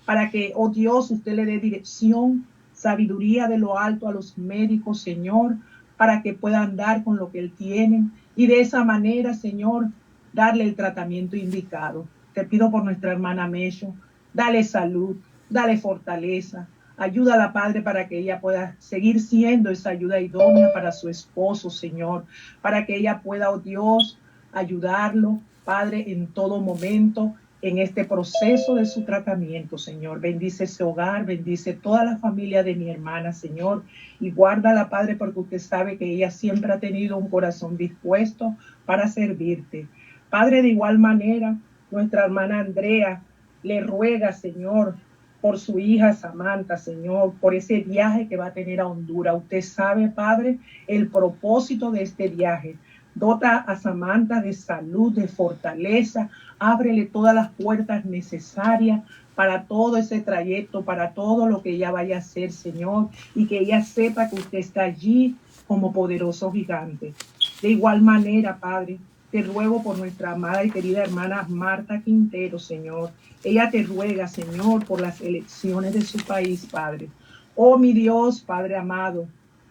para que, oh Dios, usted le dé dirección, sabiduría de lo alto a los médicos, Señor, para que puedan dar con lo que él tiene y de esa manera, Señor, darle el tratamiento indicado. Te pido por nuestra hermana Mecho, dale salud, dale fortaleza, ayúdala, Padre, para que ella pueda seguir siendo esa ayuda idónea para su esposo, Señor, para que ella pueda, oh Dios, ayudarlo, Padre, en todo momento, en este proceso de su tratamiento, Señor. Bendice ese hogar, bendice toda la familia de mi hermana, Señor, y guárdala, Padre, porque usted sabe que ella siempre ha tenido un corazón dispuesto para servirte. Padre, de igual manera, nuestra hermana Andrea le ruega, Señor, por su hija Samantha, Señor, por ese viaje que va a tener a Honduras. Usted sabe, Padre, el propósito de este viaje. Dota a Samantha de salud, de fortaleza, ábrele todas las puertas necesarias para todo ese trayecto, para todo lo que ella vaya a hacer, Señor, y que ella sepa que usted está allí como poderoso gigante. De igual manera, Padre, te ruego por nuestra amada y querida hermana Marta Quintero, Señor. Ella te ruega, Señor, por las elecciones de su país, Padre. Oh, mi Dios, Padre amado,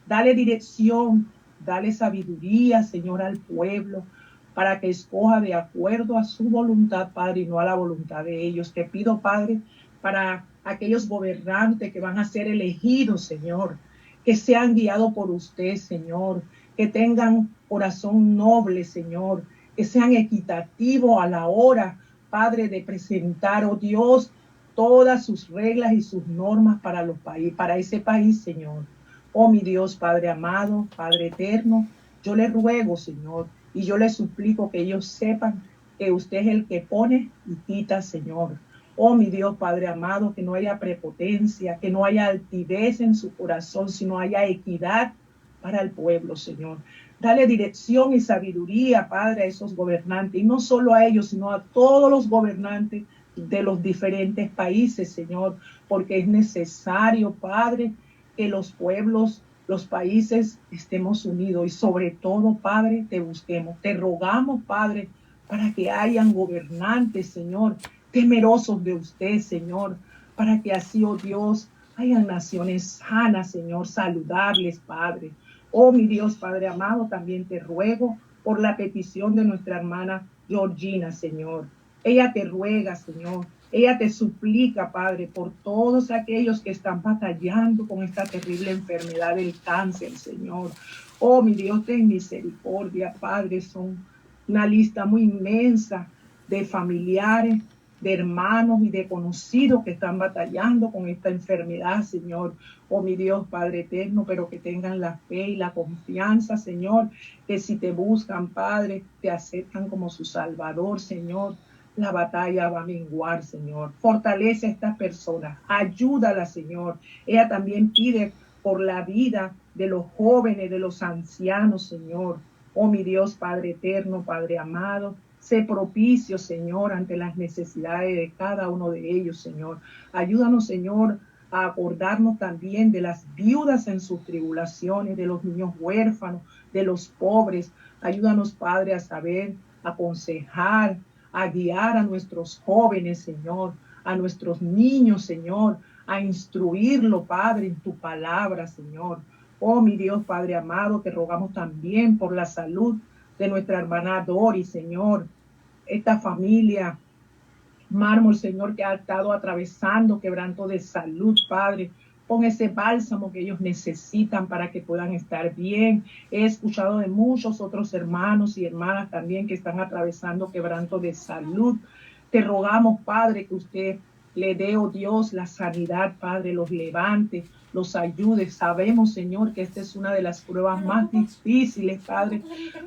dale dirección, dale sabiduría, Señor, al pueblo, para que escoja de acuerdo a su voluntad, Padre, y no a la voluntad de ellos. Te pido, Padre, para aquellos gobernantes que van a ser elegidos, Señor, que sean guiados por usted, Señor, que tengan corazón noble, Señor, que sean equitativos a la hora, Padre, de presentar, oh Dios, todas sus reglas y sus normas para para ese país, Señor. Oh mi Dios, Padre amado, Padre eterno, yo le ruego, Señor, y yo le suplico que ellos sepan que usted es el que pone y quita, Señor. Oh mi Dios, Padre amado, que no haya prepotencia, que no haya altivez en su corazón, sino haya equidad para el pueblo, Señor. Dale dirección y sabiduría, Padre, a esos gobernantes, y no solo a ellos, sino a todos los gobernantes de los diferentes países, Señor, porque es necesario, Padre, que los pueblos, los países estemos unidos y sobre todo, Padre, te busquemos. Te rogamos, Padre, para que hayan gobernantes, Señor, temerosos de usted, Señor, para que así, oh Dios, hayan naciones sanas, Señor, saludables, Padre. Oh, mi Dios, Padre amado, también te ruego por la petición de nuestra hermana Georgina, Señor. Ella te ruega, Señor. Ella te suplica, Padre, por todos aquellos que están batallando con esta terrible enfermedad del cáncer, Señor. Oh, mi Dios, ten misericordia, Padre. Son una lista muy inmensa de familiares, de hermanos y de conocidos que están batallando con esta enfermedad, Señor. Oh, mi Dios, Padre eterno, pero que tengan la fe y la confianza, Señor, que si te buscan, Padre, te aceptan como su Salvador, Señor. La batalla va a menguar, Señor. Fortalece a estas personas. Ayúdala, Señor. Ella también pide por la vida de los jóvenes, de los ancianos, Señor. Oh, mi Dios, Padre eterno, Padre amado, sé propicio, Señor, ante las necesidades de cada uno de ellos, Señor. Ayúdanos, Señor, a acordarnos también de las viudas en sus tribulaciones, de los niños huérfanos, de los pobres. Ayúdanos, Padre, a saber aconsejar, a guiar a nuestros jóvenes, Señor, a nuestros niños, Señor, a instruirlo, Padre, en tu palabra, Señor. Oh, mi Dios, Padre amado, te rogamos también por la salud de nuestra hermana Dori, Señor. Esta familia Mármol, Señor, que ha estado atravesando quebranto de salud, Padre. Pon ese bálsamo que ellos necesitan para que puedan estar bien. He escuchado de muchos otros hermanos y hermanas también que están atravesando quebranto de salud. Te rogamos, Padre, que usted le dé, oh Dios, la sanidad, Padre, los levante, los ayude. Sabemos, Señor, que esta es una de las pruebas más difíciles, Padre,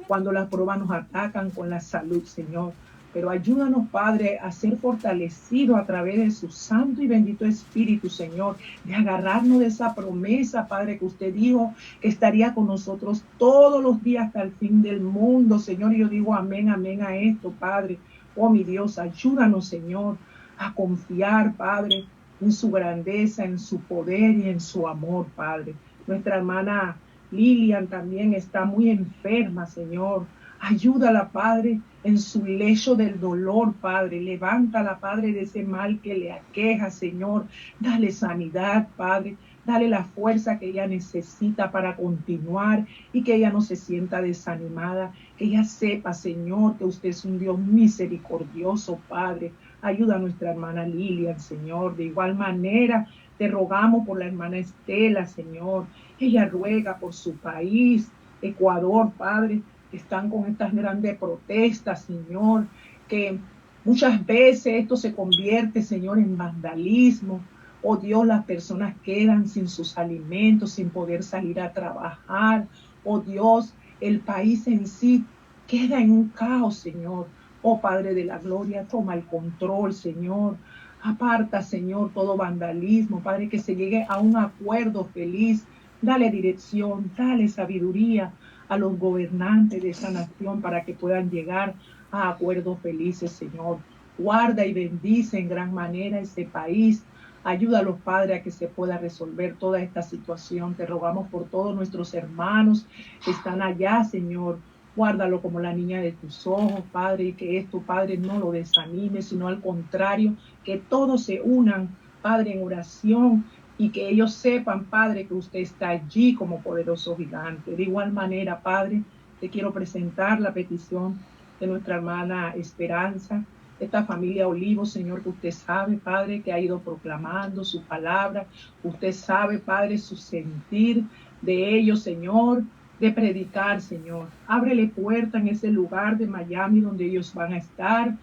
cuando las pruebas nos atacan con la salud, Señor. Pero ayúdanos, Padre, a ser fortalecidos a través de su santo y bendito Espíritu, Señor, de agarrarnos de esa promesa, Padre, que usted dijo que estaría con nosotros todos los días hasta el fin del mundo, Señor. Y yo digo amén, amén a esto, Padre. Oh, mi Dios, ayúdanos, Señor, a confiar, Padre, en su grandeza, en su poder y en su amor, Padre. Nuestra hermana Lilian también está muy enferma, Señor. Ayúdala, Padre, en su lecho del dolor, Padre. Levántala, Padre, de ese mal que le aqueja, Señor. Dale sanidad, Padre. Dale la fuerza que ella necesita para continuar y que ella no se sienta desanimada. Que ella sepa, Señor, que usted es un Dios misericordioso, Padre. Ayuda a nuestra hermana Lilian, Señor. De igual manera, te rogamos por la hermana Estela, Señor. Ella ruega por su país, Ecuador, Padre. Están con estas grandes protestas, Señor, que muchas veces esto se convierte, Señor, en vandalismo. Oh Dios, las personas quedan sin sus alimentos, sin poder salir a trabajar. Oh Dios, el país en sí queda en un caos, Señor. Oh Padre de la gloria, toma el control, Señor. Aparta, Señor, todo vandalismo, Padre, que se llegue a un acuerdo feliz. Dale dirección, dale sabiduría a los gobernantes de esa nación para que puedan llegar a acuerdos felices, Señor. Guarda y bendice en gran manera ese país. Ayúdalos, Padre, a que se pueda resolver toda esta situación. Te rogamos por todos nuestros hermanos que están allá, Señor. Guárdalo como la niña de tus ojos, Padre, y que esto, Padre, no lo desanime, sino al contrario, que todos se unan, Padre, en oración, y que ellos sepan, Padre, que usted está allí como poderoso gigante. De igual manera, Padre, te quiero presentar la petición de nuestra hermana Esperanza, esta familia Olivo, Señor, que usted sabe, Padre, que ha ido proclamando su palabra. Usted sabe, Padre, su sentir de ellos, Señor. de predicar, Señor. Ábrele puerta en ese lugar de Miami donde ellos van a estar.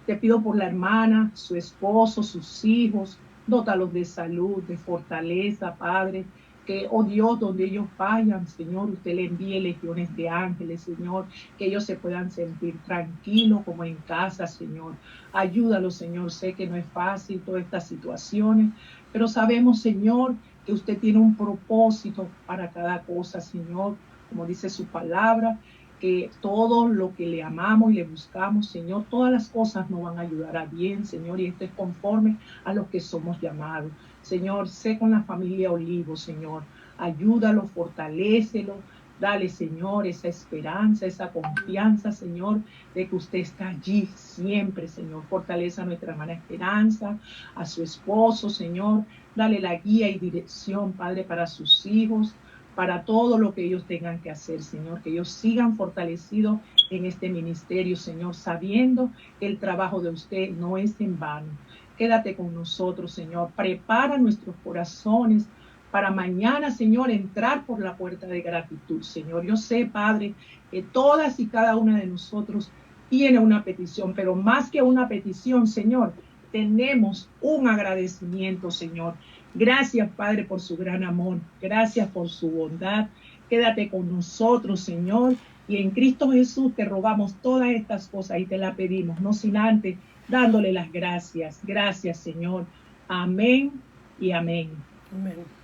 Te pido por la hermana, su esposo, sus hijos, dótalos de salud, de fortaleza, Padre. Que, oh Dios, donde ellos vayan, Señor, usted le envíe legiones de ángeles, Señor, que ellos se puedan sentir tranquilos como en casa, Señor. Ayúdalos, Señor. Sé que no es fácil todas estas situaciones, pero sabemos, Señor, que usted tiene un propósito para cada cosa, Señor, como dice su palabra, que todo lo que le amamos y le buscamos, Señor, todas las cosas nos van a ayudar a bien, Señor, y esto es conforme a lo que somos llamados. Señor, sé con la familia Olivo, Señor, ayúdalo, fortalécelo, dale, Señor, esa esperanza, esa confianza, Señor, de que usted está allí siempre, Señor. Fortaleza a nuestra hermana Esperanza, a su esposo, Señor, dale la guía y dirección, Padre, para sus hijos, para todo lo que ellos tengan que hacer, Señor, que ellos sigan fortalecidos en este ministerio, Señor, sabiendo que el trabajo de usted no es en vano. Quédate con nosotros, Señor. Prepara nuestros corazones para mañana, Señor, entrar por la puerta de gratitud, Señor. Yo sé, Padre, que todas y cada una de nosotros tiene una petición, pero más que una petición, Señor, tenemos un agradecimiento, Señor. Gracias, Padre, por su gran amor. Gracias por su bondad. Quédate con nosotros, Señor. Y en Cristo Jesús te rogamos todas estas cosas y te las pedimos, no sin antes dándole las gracias. Gracias, Señor. Amén y amén. Amén.